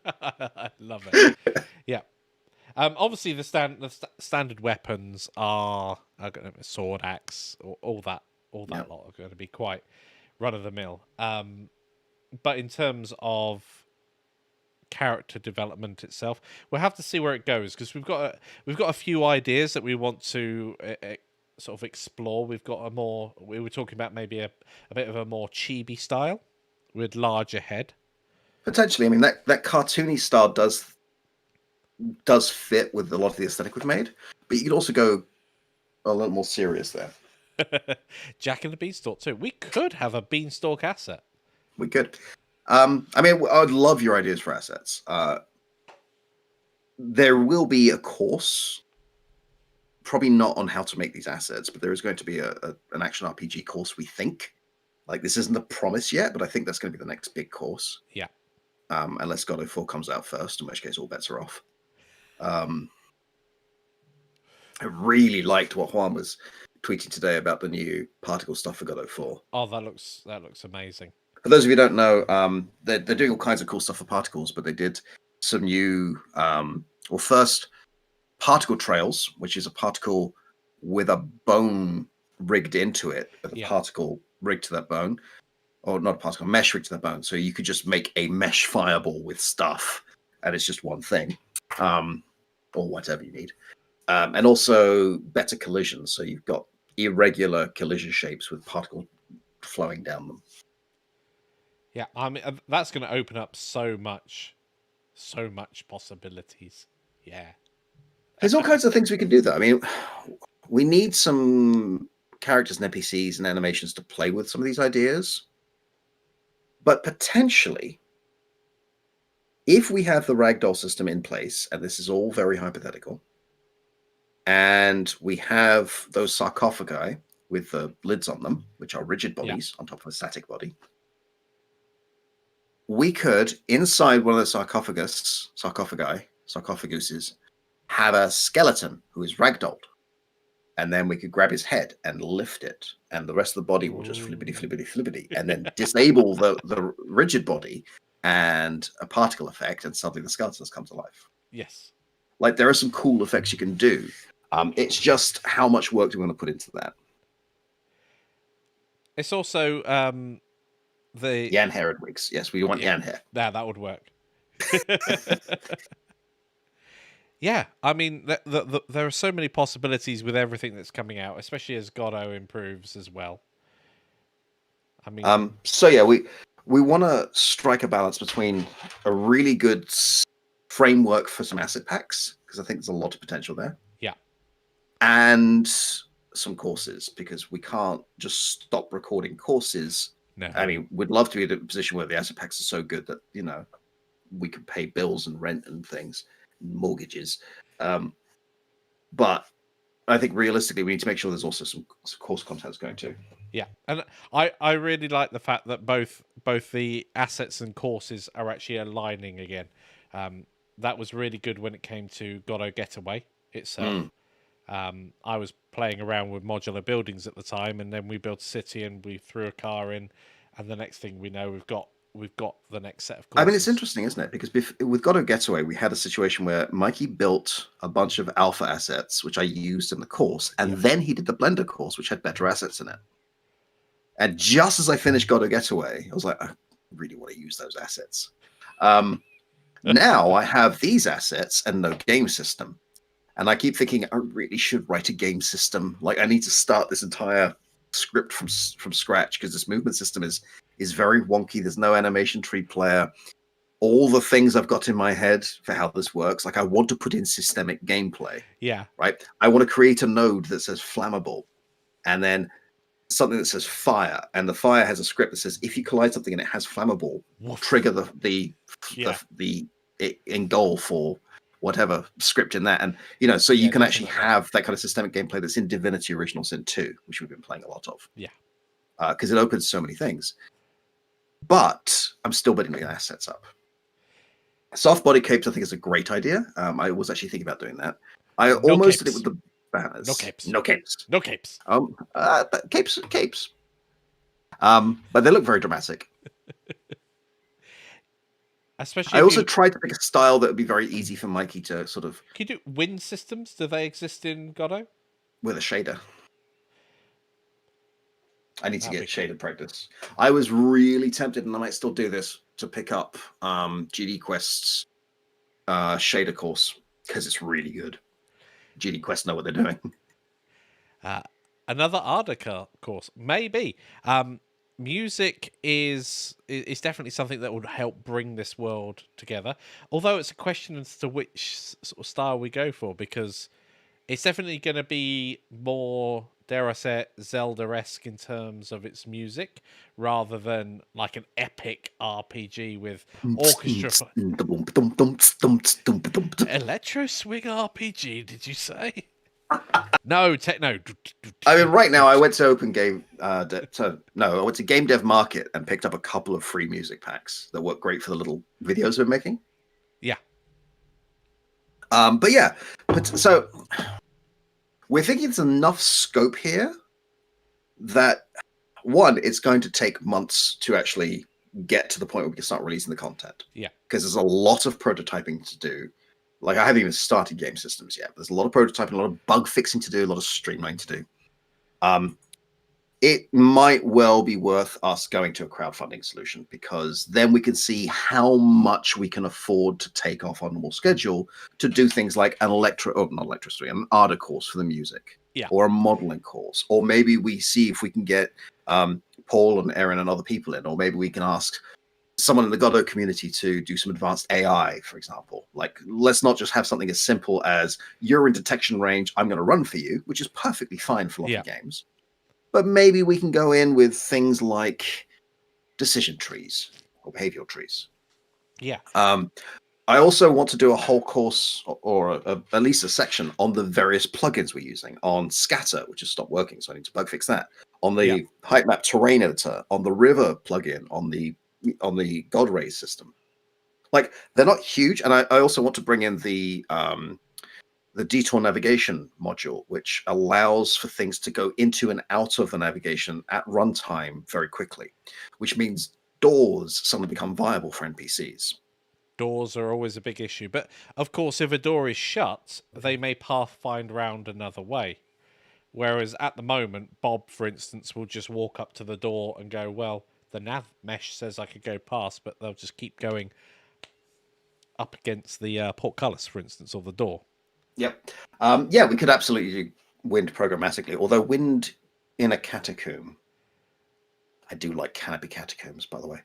I love it. Yeah. Obviously, standard weapons are gonna be sword, axe, all that Yep. lot are going to be quite run of the mill. But in terms of character development itself, we'll have to see where it goes because we've got a few ideas that we want to sort of explore. We've got we were talking about maybe a bit of a more chibi style with larger head. Potentially, I mean that cartoony style does fit with a lot of the aesthetic we've made, but you could also go a little more serious there. Jack and the Beanstalk too. We could have a Beanstalk asset. We could. I mean, I would love your ideas for assets. There will be a course, probably not on how to make these assets, but there is going to be an action RPG course. We think, like this isn't a promise yet, but I think that's going to be the next big course. Yeah. Unless God of 4 comes out first, in which case all bets are off. I really liked what Juan was tweeting today about the new particle stuff for God of 4. Oh, that looks amazing. For those of you who don't know, they're doing all kinds of cool stuff for particles, but they did some new, first particle trails, which is a particle with a bone rigged into it, with a particle rigged to that bone, or not a particle, mesh rigged to that bone. So you could just make a mesh fireball with stuff, and it's just one thing, or whatever you need. And also better collisions. So you've got irregular collision shapes with particle flowing down them. Yeah, I mean that's going to open up so much possibilities. Yeah, There's all kinds of things we can do, though. I mean, we need some characters and NPCs and animations to play with some of these ideas. But potentially, if we have the ragdoll system in place, and this is all very hypothetical, and we have those sarcophagi with the lids on them, which are rigid bodies on top of a static body, we could, inside one of the sarcophaguses, have a skeleton who is ragdolled. And then we could grab his head and lift it, and the rest of the body will just flippity, flippity, flippity, and then disable the rigid body and a particle effect, and suddenly the skeleton comes to life. Yes. Like, there are some cool effects you can do. It's just how much work do we want to put into that? It's also the Yan hair and wigs. Yes, we want Yan hair. Yeah, that would work. Yeah, I mean, there are so many possibilities with everything that's coming out, especially as Godot improves as well. I mean, so yeah, we want to strike a balance between a really good framework for some asset packs, because I think there's a lot of potential there. Yeah, and some courses, because we can't just stop recording courses. No. I mean, we'd love to be in a position where the asset packs are so good that, you know, we can pay bills and rent and things, mortgages. But I think realistically, we need to make sure there's also some course content going too. Yeah, and I really like the fact that both the assets and courses are actually aligning again. That was really good when it came to Godot Getaway itself. I was playing around with modular buildings at the time, and then we built a city and we threw a car in, and the next thing we know, we've got the next set of courses. I mean, it's interesting, isn't it? Because with Godot Getaway, we had a situation where Mikey built a bunch of alpha assets, which I used in the course, and then he did the Blender course, which had better assets in it. And just as I finished Godot Getaway, I was like, I really want to use those assets. Now I have these assets and no game system. And I keep thinking, I really should write a game system. Like, I need to start this entire script from scratch, because this movement system is very wonky. There's no animation tree player. all the things I've got in my head for how this works. Like I want to put in systemic gameplay, Yeah. right? I want to create a node that says flammable, and then something that says fire, and the fire has a script that says if you collide something and it has flammable, Woof. trigger the Yeah. engulf or whatever script in that, and you know, so you Yeah, can actually definitely. have that kind of systemic gameplay that's in Divinity Original Sin 2, which we've been playing a lot of. Yeah. Because it opens so many things. But I'm still building the assets up. Soft body capes, I think, is a great idea. I was actually thinking about doing that. I No almost did it capes. with the banners. No capes. No capes. No capes. But capes. But they look very dramatic. Especially I if also you tried to pick a style that would be very easy for Mikey to sort of can you do wind systems? Do they exist in Godot? with a shader. I need to That'd get be cool. shader practice. I was really tempted, and I might still do this, to pick up GD Quest's shader course because it's really good. GD Quest know what they're doing. Another Arda course, maybe. Music is definitely something that would help bring this world together. Although it's a question as to which sort of style we go for, because it's definitely going to be more, dare I say it, Zelda-esque in terms of its music, rather than like an epic RPG with orchestra. Electro swing RPG, did you say? No, techno. I mean, right now I went to Open Game. I went to Game Dev Market and picked up a couple of free music packs that work great for the little videos we're making. Yeah. But yeah, so we're thinking there's enough scope here that one, it's going to take months to actually get to the point where we can start releasing the content. Yeah. Because there's a lot of prototyping to do. Like I haven't even started game systems yet. There's a lot of prototyping, a lot of bug fixing to do, a lot of streamlining to do. It might well be worth us going to a crowdfunding solution, because then we can see how much we can afford to take off on a normal schedule to do things like an an ARDA course for the music, Yeah. or a modeling course, or maybe we see if we can get Paul and Erin and other people in, or maybe we can ask someone in the Godot community to do some advanced AI, for example. Like, let's not just have something as simple as you're in detection range, I'm going to run for you, which is perfectly fine for a lot of games. But maybe we can go in with things like decision trees or behavioral trees. Yeah. I also want to do a whole course, or at least a section, on the various plugins we're using, on Scatter, which has stopped working, so I need to bug fix that, on the height map terrain editor, on the river plugin, on the God Rays system. Like, they're not huge, and I also want to bring in the detour navigation module, which allows for things to go into and out of the navigation at runtime very quickly, which means doors suddenly become viable for NPCs. Doors are always a big issue, but of course, if a door is shut, they may pathfind round another way. Whereas at the moment, Bob, for instance, will just walk up to the door and go, well, the nav mesh says I could go past, but they'll just keep going up against the portcullis, for instance, or the door. Yep. Yeah, we could absolutely do wind programmatically, although wind in a catacomb. I do like Canopy Catacombs, by the way.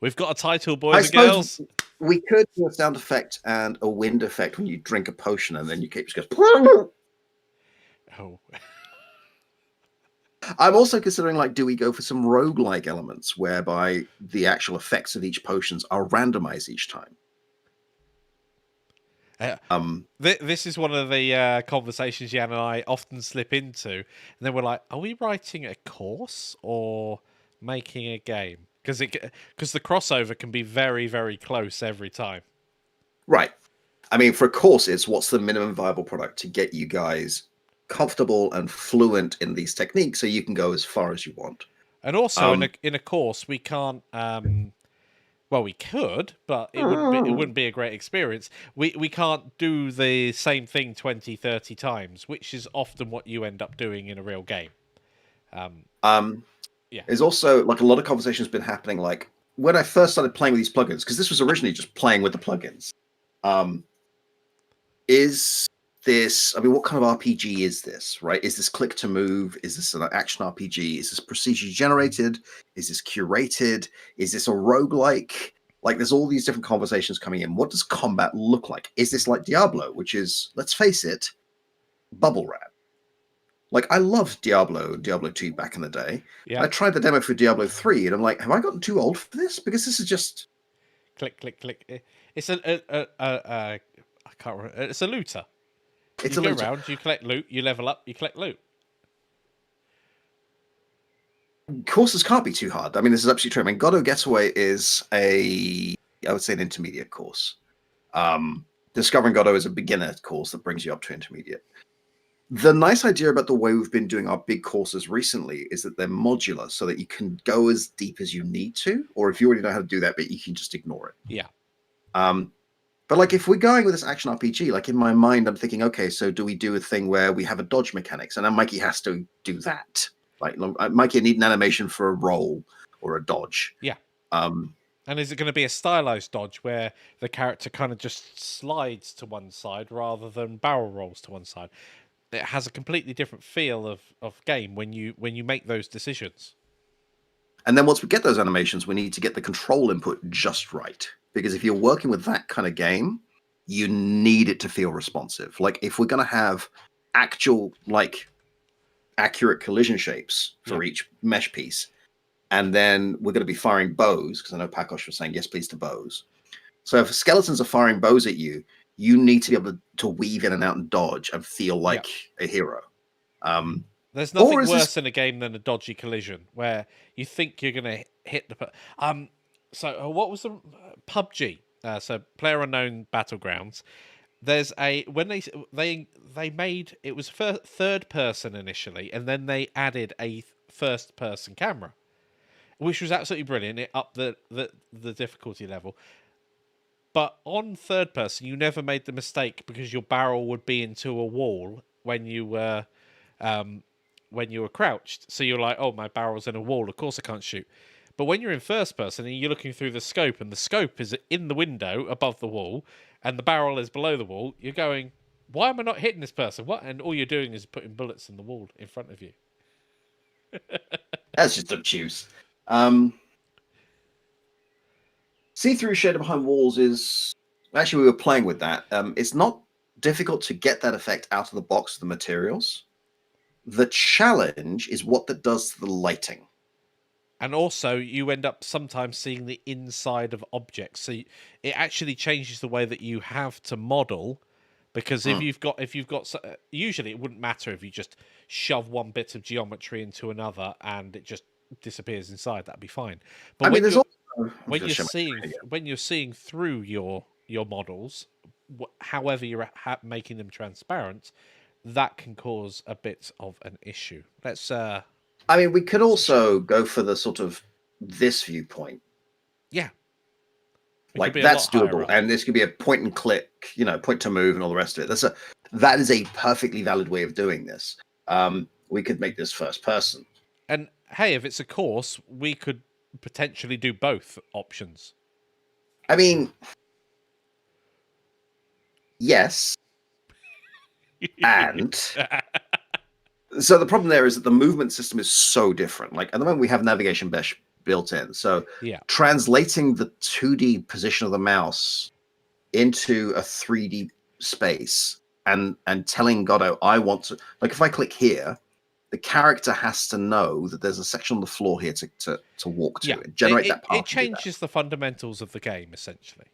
We've got a title, I boys and suppose girls. we could do a sound effect and a wind effect when you drink a potion and then you keep just goes. Oh. I'm also considering, like, do we go for some roguelike elements whereby the actual effects of each potions are randomized each time? This is one of the conversations Jan and I often slip into, and then we're like, "Are we writing a course or making a game?" Because the crossover can be very, very close every time. Right. I mean, for a course, it's what's the minimum viable product to get you guys comfortable and fluent in these techniques, so you can go as far as you want. And also, in a course, we can't. Well, we could, but it wouldn't be a great experience. We can't do the same thing 20, 30 times, which is often what you end up doing in a real game. Yeah. There's also, like, a lot of conversations been happening, like when I first started playing with these plugins, because this was originally just playing with the plugins. Is this. I mean, what kind of RPG is this, right? Is this click to move? Is this an action RPG? Is this procedurally generated? Is this curated? Is this a roguelike? Like, there's all these different conversations coming in. What does combat look like? Is this like Diablo, which is, let's face it, bubble wrap? Like, I loved Diablo 2 back in the day. Yeah. I tried the demo for Diablo 3, and I'm like, have I gotten too old for this? Because this is just... Click, click, click. It's I can't remember. It's a looter. It's You a go looter. around, you collect loot, you level up, you collect loot. Courses can't be too hard. I mean, this is absolutely true. I mean, Godot Getaway is I would say an intermediate course. Discovering Godot is a beginner course that brings you up to intermediate. The nice idea about the way we've been doing our big courses recently is that they're modular, so that you can go as deep as you need to, or if you already know how to do that, but you can just ignore it. Yeah. But like, if we're going with this action RPG, like in my mind, I'm thinking, okay, so do we do a thing where we have a dodge mechanics, and then Mikey has to do that? Like, Mikey, I need an animation for a roll or a dodge. Yeah. Um, And is it going to be a stylized dodge where the character kind of just slides to one side rather than barrel rolls to one side? It has a completely different feel of game when you make those decisions. And then once we get those animations, we need to get the control input just right. Because if you're working with that kind of game, you need it to feel responsive. Like, if we're going to have actual, like, accurate collision shapes for each mesh piece, and then we're going to be firing bows, because I know Pakosh was saying, yes, please, to bows. So if skeletons are firing bows at you, you need to be able to weave in and out and dodge and feel like a hero. There's nothing worse in a game than a dodgy collision where you think you're going to hit the... So what was the... PUBG, so Player Unknown Battlegrounds. There's a... When they made... It was third person initially, and then they added a first person camera, which was absolutely brilliant. It upped the difficulty level. But on third person, you never made the mistake because your barrel would be into a wall when you were crouched. So you're like, oh, my barrel's in a wall. Of course I can't shoot. But when you're in first person and you're looking through the scope, and the scope is in the window above the wall and the barrel is below the wall, you're going, why am I not hitting this person? What? And all you're doing is putting bullets in the wall in front of you. That's just obtuse. See-through shader behind walls is... Actually, we were playing with that. It's not difficult to get that effect out of the box of the materials. The challenge is what that does to the lighting. And also, you end up sometimes seeing the inside of objects. So it actually changes the way that you have to model. Because if you've got, usually it wouldn't matter if you just shove one bit of geometry into another and it just disappears inside. That'd be fine. But I mean, there's also... when you're seeing through your models, however you're making them transparent, that can cause a bit of an issue. Let's. I mean, we could also go for the sort of this viewpoint. Yeah. Like, that's doable, and this could be a point and click, point to move and all the rest of it. That is a perfectly valid way of doing this. We could make this first person. And hey, if it's a course, we could potentially do both options. I mean, yes. And so the problem there is that the movement system is so different. Like, at the moment we have navigation mesh built in. So translating the 2D position of the mouse into a 3D space and telling Godot, I want to, like, if I click here, the character has to know that there's a section on the floor here to walk to and generate that path. It changes the fundamentals of the game, essentially.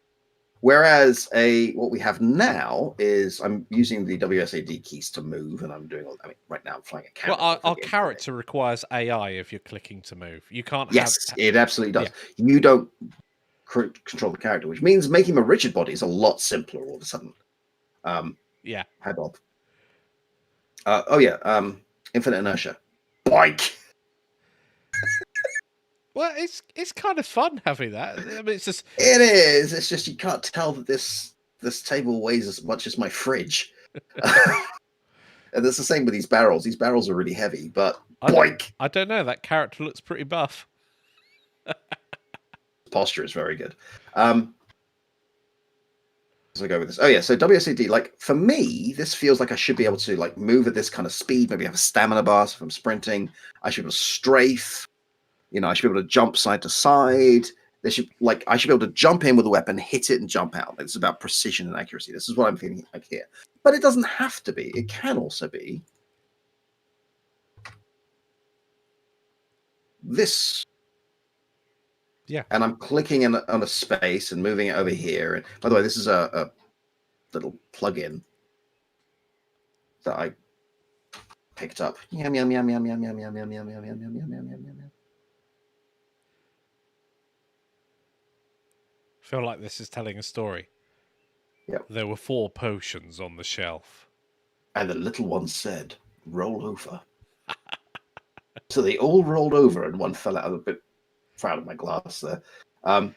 Whereas what we have now is I'm using the WSAD keys to move, and I'm doing all. I mean, right now I'm flying a camera. Well, our character requires AI if you're clicking to move. You can't. Yes, it absolutely does. Yeah. You don't control the character, which means making a rigid body is a lot simpler all of a sudden. Yeah. Hi, Bob. Infinite inertia. Bike. Well, it's kind of fun having that. I mean, it's just... It is. It's just you can't tell that this table weighs as much as my fridge. And it's the same with these barrels. These barrels are really heavy, but I don't know. That character looks pretty buff. Posture is very good. So I go with this. Oh yeah, so WSAD, like for me, this feels like I should be able to like move at this kind of speed, maybe have a stamina bar if I'm sprinting. I should be able to strafe, I should be able to jump side to side. I should be able to jump in with a weapon, hit it, and jump out. It's about precision and accuracy. This is what I'm feeling like here. But it doesn't have to be. It can also be this. Yeah. And I'm clicking on a space and moving it over here. And by the way, this is a little plugin that I picked up. Yum yum yum yum yum yum yum yum yum yum yum yum yum yum yum yum. Feel like this is telling a story. Yep. There were 4 potions on the shelf. And the little one said, "Roll over." So they all rolled over, and one fell out of a bit out of my glass there. I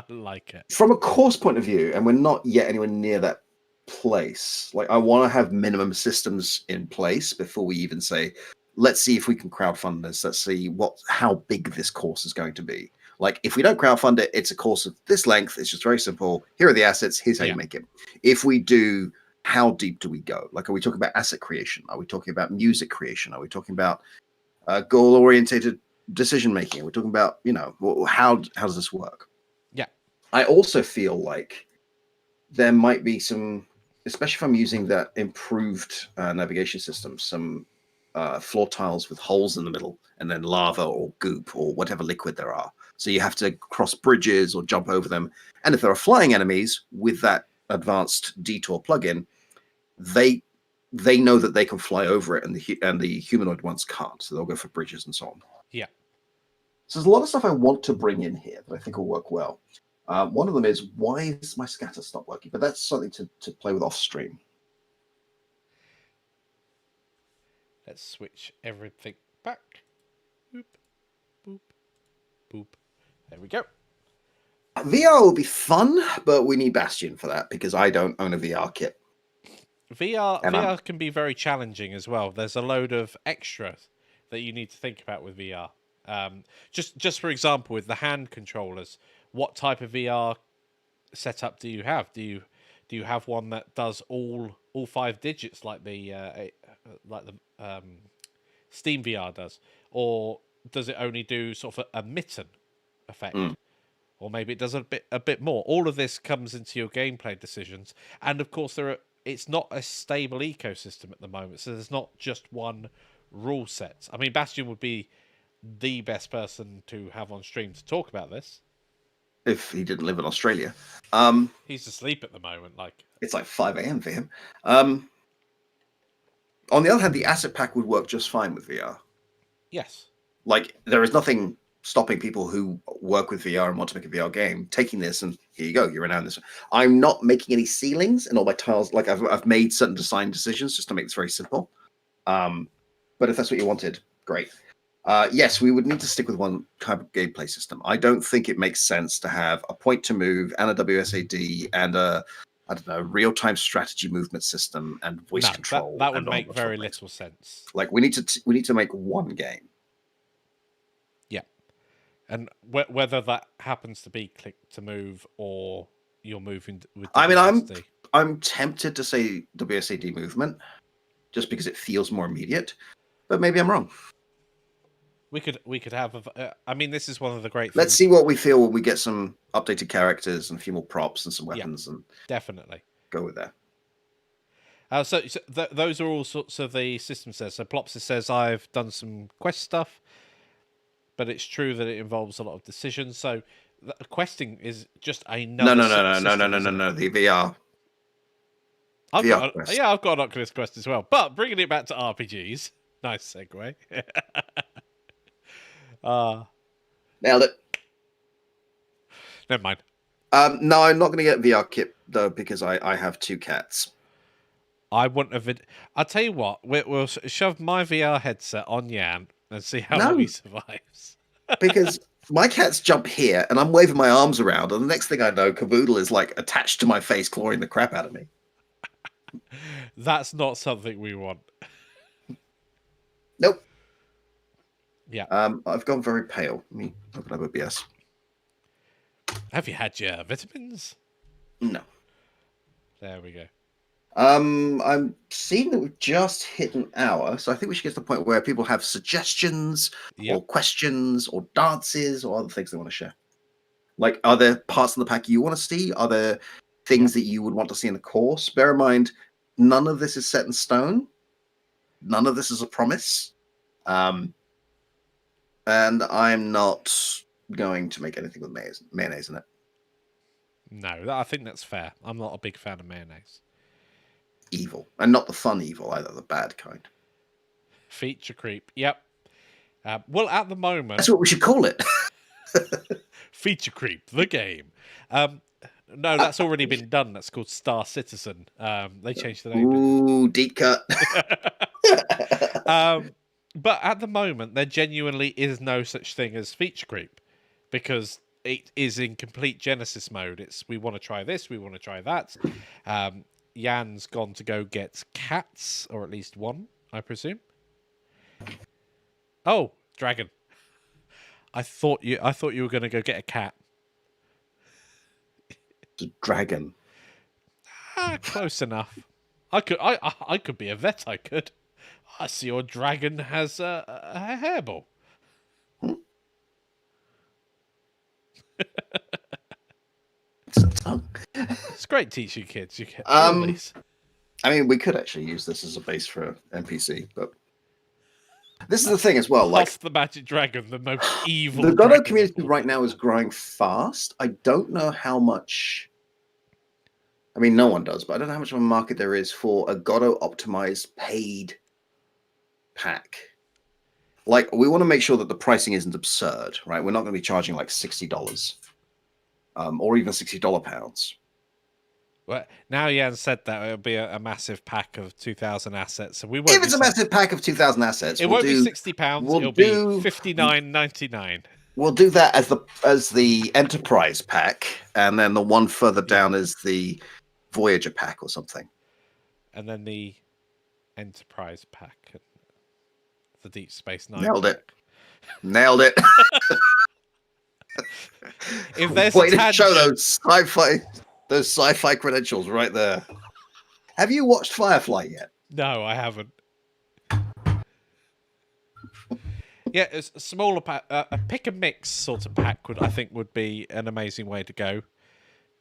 like it. From a course point of view, and we're not yet anywhere near that place. Like I want to have minimum systems in place before we even say, let's see if we can crowdfund this. Let's see how big this course is going to be. Like if we don't crowdfund it, it's a course of this length. It's just very simple. Here are the assets. Here's how you make it. If we do, how deep do we go? Like, are we talking about asset creation? Are we talking about music creation? Are we talking about goal-orientated decision making? Are we talking about, how does this work? Yeah. I also feel like there might be some, especially if I'm using that improved navigation system, some floor tiles with holes in the middle and then lava or goop or whatever liquid there are. So you have to cross bridges or jump over them. And if there are flying enemies with that advanced detour plugin, they know that they can fly over it, and the humanoid ones can't. So they'll go for bridges and so on. Yeah. So there's a lot of stuff I want to bring in here that I think will work well. One of them is, why is my scatter stop working? But that's something to play with off stream. Let's switch everything back. Boop, boop, boop. There we go. VR will be fun, but we need Bastion for that because I don't own a VR kit. VR can be very challenging as well. There's a load of extras that you need to think about with VR. Just for example, with the hand controllers, what type of VR setup do you have? Do you have one that does all 5 digits like the Steam VR does, or does it only do sort of a mitten effect? Or maybe it does a bit more. All of this comes into your gameplay decisions, and of course it's not a stable ecosystem at the moment, so there's not just one rule set. I mean, Bastion would be the best person to have on stream to talk about this if he didn't live in Australia. He's asleep at the moment. Like it's like 5 a.m. for him. On the other hand, the asset pack would work just fine with VR. Yes. Like there is nothing stopping people who work with VR and want to make a VR game taking this and here you go, you're renowned this. I'm not making any ceilings and all my tiles. Like I've made certain design decisions just to make this very simple. But if that's what you wanted, great. Yes, we would need to stick with one type of gameplay system. I don't think it makes sense to have a point to move and a WSAD and a real-time strategy movement system and voice control. That would make very little sense. Like we need to make one game. Yeah, and whether that happens to be click to move or you're moving with. I'm tempted to say WSAD movement, just because it feels more immediate, but maybe I'm wrong. We could have. I mean, this is one of the great. Let's see what we feel when we get some updated characters and a few more props and some weapons, and definitely go with that. So those are all sorts of the system says. So Plopsis says I've done some quest stuff, but it's true that it involves a lot of decisions. So questing is just another. No. The VR. I've got an Oculus Quest as well, but bringing it back to RPGs. Nice segue. Nailed it. Never mind. No, I'm not going to get VR kit though because I have 2 cats. I want a vid. I'll tell you what. We'll shove my VR headset on Jan and see how long he survives. Because my cats jump here, and I'm waving my arms around, and the next thing I know, Caboodle is like attached to my face, clawing the crap out of me. That's not something we want. Nope. Yeah. I've gone very pale. Let me open up OBS. Have you had your vitamins? No. There we go. I'm seeing that we've just hit an hour, so I think we should get to the point where people have suggestions or Yep. questions or dances or other things they want to share. Like, are there parts of the pack you want to see? Are there things that you would want to see in the course? Bear in mind, none of this is set in stone. None of this is a promise. And I'm not going to make anything with mayonnaise in it. No, I think that's fair. I'm not a big fan of mayonnaise. Evil. And not the fun evil either, the bad kind. Feature creep. Yep. Well, at the moment, That's what we should call it. feature creep, the game. No, that's already been done. That's called Star Citizen. They changed the name. Ooh, deep cut. But at the moment, there genuinely is no such thing as feature creep because it is in complete Genesis mode. It's we want to try this, we want to try that. Jan's gone to go get cats, or at least one, I presume. Oh, dragon! I thought you were going to go get a cat. The dragon. Close enough. I could be a vet. I could. I see your dragon has a hairball. It's a tongue. It's great teaching kids. You get these. I mean, we could actually use this as a base for an NPC, but this is the thing as well. Like Puff the magic dragon, the most evil. the Godot dragon community of all right now is time. growing fast. I don't know how much. I mean, no one does, but I don't know how much of a market there is for a Godot optimized paid pack. Like, we want to make sure that the pricing isn't absurd, right? We're not going to be charging like $60, or even £60 Well, now Jan said that it'll be a massive pack of 2,000 assets, so we won't. If it's a massive pack of 2,000 assets, it won't be £60. We'll It'll do be $59.99. We'll do that as the enterprise pack, and then the one further down is the Voyager pack or something. And then the enterprise pack, the Deep Space Nine. Nailed pack. it. Nailed it. If there's Way a to show tangent, those sci-fi credentials right there. Have you watched Firefly yet? no, I haven't. Yeah, it's a smaller pack, a pick and mix sort of pack would be an amazing way to go.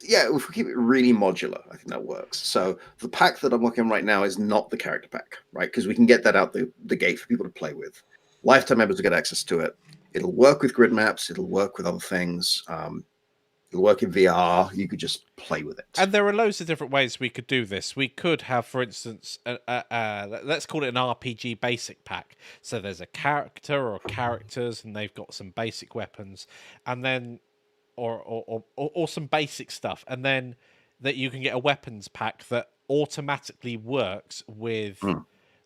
Yeah, if we keep it really modular, I think that works. So the pack that I'm working on right now is not the character pack, right? Because we can get that out the gate for people to play with. Lifetime members will get access to it. It'll work with grid maps. It'll work with other things. It'll work in VR. You could just play with it. And there are loads of different ways we could do this. We could have, for instance, let's call it an RPG basic pack. So there's a character or characters, and they've got some basic weapons, and then or some basic stuff, and then that you can get a weapons pack that automatically works with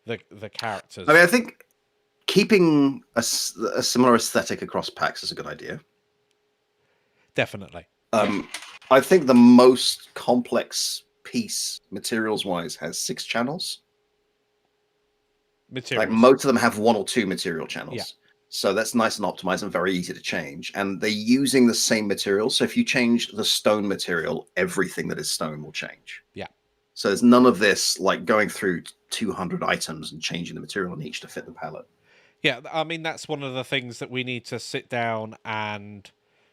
the characters. I mean, I think keeping a similar aesthetic across packs is a good idea. Definitely. I think the most complex piece, materials-wise, has 6 channels. Materials. Like most of them have 1 or 2 material channels. Yeah. So that's nice and optimized and very easy to change. And they're using the same material. So if you change the stone material, everything that is stone will change. Yeah. So there's none of this like going through 200 items and changing the material on each to fit the palette. Yeah, I mean, that's one of the things that we need to sit down and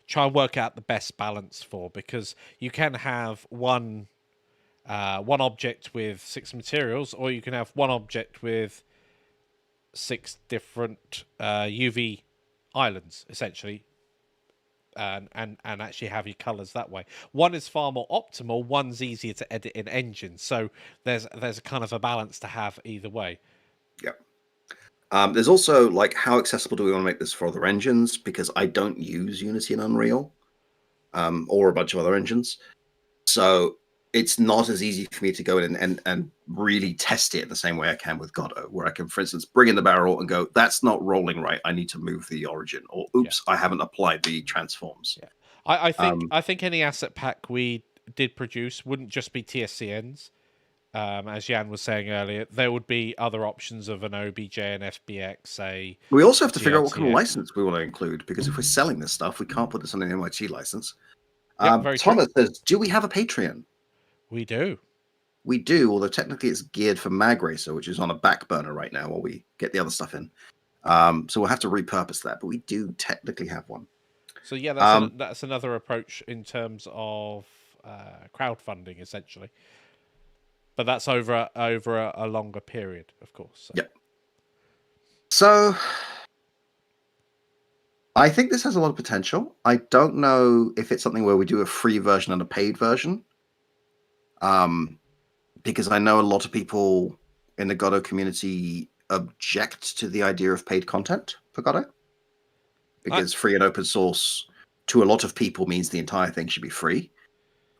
try and work out the best balance for, because you can have one object with 6 materials, or you can have one object with 6 different UV islands, essentially, and actually have your colors that way. One is far more optimal. One's easier to edit in engine. So there's a kind of a balance to have either way. Yeah. There's also like how accessible do we want to make this for other engines? Because I don't use Unity and Unreal, or a bunch of other engines, so it's not as easy for me to go in and really test it the same way I can with Godot, where I can, for instance, bring in the barrel and go, that's not rolling right, I need to move the origin, or oops, I haven't applied the transforms. Yeah, I think any asset pack we did produce wouldn't just be TSCNs. As Jan was saying earlier, there would be other options of an OBJ and FBX. We also have to figure out what kind of GLTX. license we want to include, because if we're selling this stuff, we can't put this on an MIT license. Yep, very Thomas true. says, do we have a Patreon? We do. We do, although technically it's geared for Mag Racer, which is on a back burner right now while we get the other stuff in. So we'll have to repurpose that, but we do technically have one. So yeah, that's another approach in terms of crowdfunding, essentially. But that's over a longer period, of course. So. Yep. So I think this has a lot of potential. I don't know if it's something where we do a free version and a paid version. Because I know a lot of people in the Godot community object to the idea of paid content for Godot. Because free and open source to a lot of people means the entire thing should be free,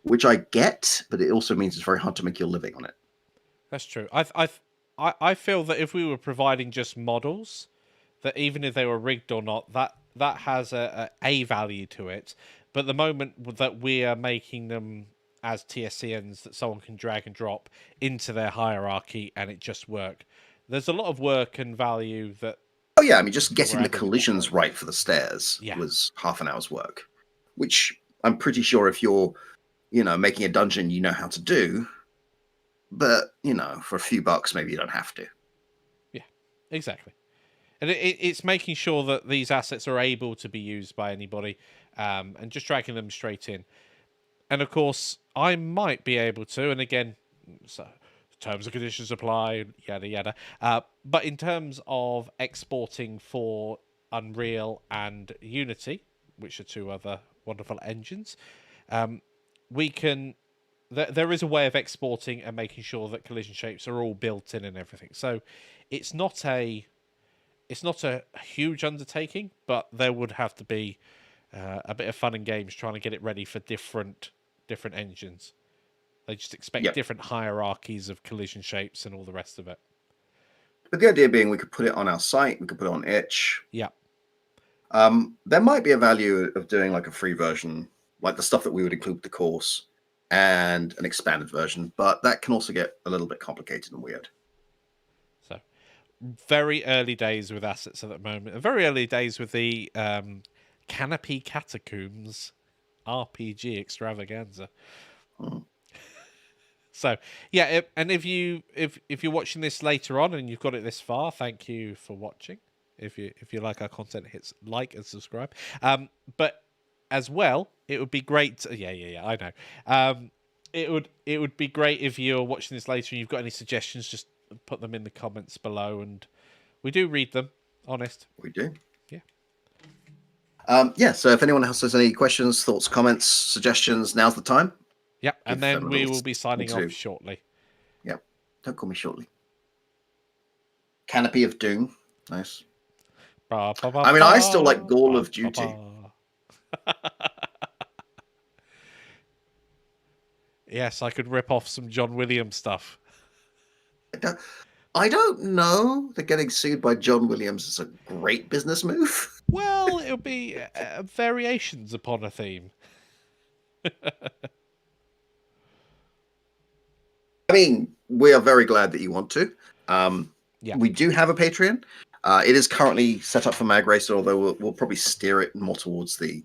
which I get, but it also means it's very hard to make your living on it. That's true. I feel that if we were providing just models, that even if they were rigged or not, that has a value to it. But the moment that we are making them as TSCNs that someone can drag and drop into their hierarchy and it just work, there's a lot of work and value that. Oh yeah, I mean, just getting the collisions right for the stairs was half an hour's work, which I'm pretty sure if you're, making a dungeon, you know how to do. But, for a few bucks, maybe you don't have to. Yeah, exactly. And it's making sure that these assets are able to be used by anybody, and just dragging them straight in. And of course, I might be able to, and again, so terms and conditions apply, yada yada. But in terms of exporting for Unreal and Unity, which are two other wonderful engines, we can. There is a way of exporting and making sure that collision shapes are all built in and everything. So it's not a huge undertaking, but there would have to be a bit of fun and games trying to get it ready for different engines. They just expect different hierarchies of collision shapes and all the rest of it. But the idea being we could put it on our site, we could put it on itch. Yeah. There might be a value of doing like a free version, like the stuff that we would include with the course, and an expanded version, but that can also get a little bit complicated and weird. So, very early days with assets at the moment. Very early days with the Canopy Catacombs RPG extravaganza. So yeah, and if you're watching this later on and you've got it this far, thank you for watching. If you like our content, hit like and subscribe. But as well, it would be great. I know. It would be great if you're watching this later and you've got any suggestions, just put them in the comments below, and we do read them. Honest, we do. Yeah. So if anyone else has any questions, thoughts, comments, suggestions, now's the time. Yep, and then we will be signing off shortly. Yep, don't call me shortly. Canopy of Doom, nice. I mean, I still like Call of Duty. Yes, I could rip off some John Williams stuff. I don't know that getting sued by John Williams is a great business move. Well, it'll be variations upon a theme. I mean, we are very glad that you want to. We do have a Patreon. It is currently set up for Mag Racer, although we'll probably steer it more towards the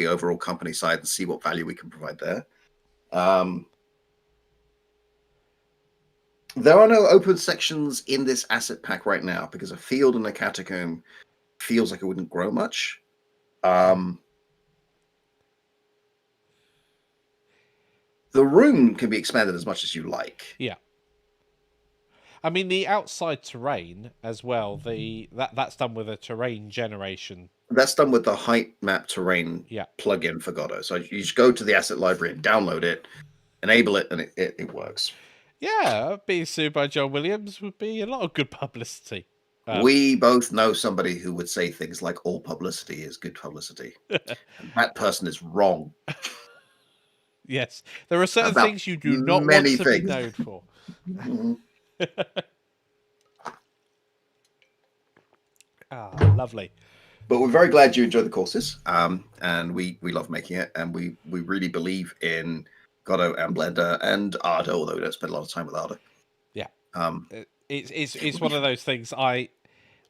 overall company side and see what value we can provide there. There are no open sections in this asset pack right now because a field and a catacomb feels like it wouldn't grow much. The room can be expanded as much as you like. Yeah. I mean, the outside terrain as well, that's done with a terrain generation. That's done with the height map terrain plugin for Godot. So you just go to the asset library and download it, enable it, and it works. Yeah, being sued by John Williams would be a lot of good publicity. We both know somebody who would say things like all publicity is good publicity. And that person is wrong. Yes, there are certain things you do not want to be known for. Lovely. But we're very glad you enjoyed the courses, and we love making it, and we really believe in Godot and Blender and Ardo, although we don't spend a lot of time with Ardo. Yeah, it's one of those things.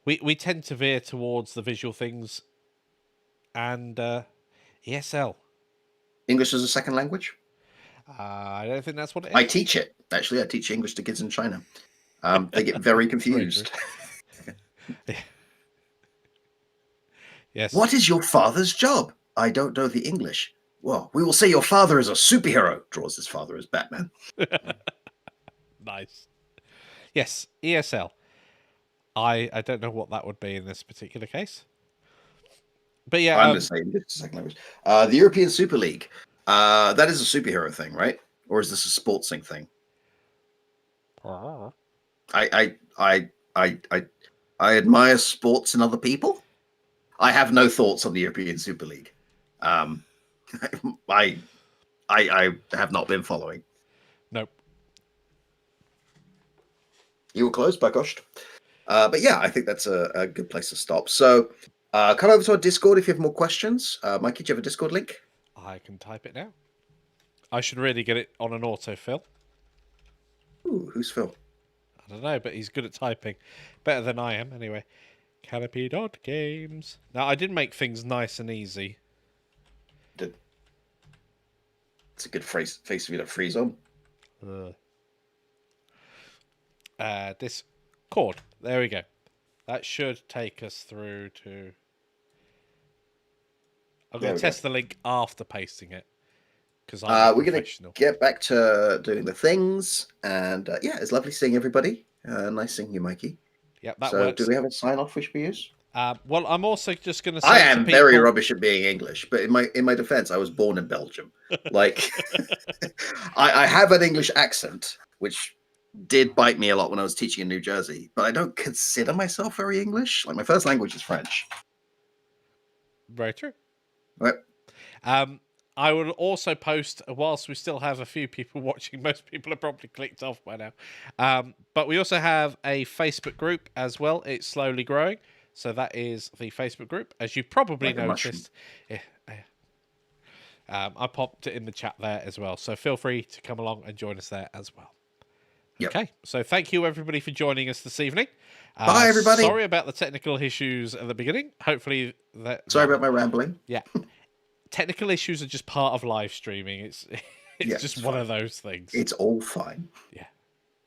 We tend to veer towards the visual things, and ESL. English as a second language? I don't think that's what it is. I teach it. Actually, I teach English to kids in China. They get very confused. Yes. What is your father's job? I don't know the English. Well, we will say your father is a superhero. Draws his father as Batman. Nice. Yes, ESL. I don't know what that would be in this particular case. But yeah, I'm going to say just a second language. The European Super League. That is a superhero thing, right? Or is this a sportsing thing? I admire sports in other people. I have no thoughts on the European Super League. I have not been following. Nope. You were close, Bakosh. But yeah, I think that's a good place to stop. So come over to our Discord if you have more questions. Mikey, do you have a Discord link? I can type it now. I should really get it on an autofill. Ooh, who's Phil? I don't know, but he's good at typing. Better than I am, anyway. Canopy.games. Now, I did make things nice and easy. It's a good face for you to freeze on. Discord. There we go. That should take us through to... I'm going to test the link after pasting it. Because I'm we're going to get back to doing the things. And yeah, it's lovely seeing everybody. Nice seeing you, Mikey. Yeah, that so works. Do we have a sign-off we should use? Well, I'm also just going to say I am very rubbish at being English, but in my defense, I was born in Belgium. Like, I have an English accent, which did bite me a lot when I was teaching in New Jersey, but I don't consider myself very English. Like, my first language is French. Very true. Right. I will also post, whilst we still have a few people watching, most people are probably clicked off by now. But we also have a Facebook group as well. It's slowly growing. So that is the Facebook group. As you probably noticed, I popped it in the chat there as well. So feel free to come along and join us there as well. Yep. Okay, so thank you everybody for joining us this evening. Bye, everybody. Sorry about the technical issues at the beginning. Hopefully Sorry about my rambling. Yeah. Technical issues are just part of live streaming. It's just one of those things. It's all fine. Yeah.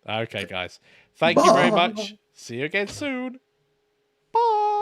Okay, guys. Thank you very much. See you again soon. Bye.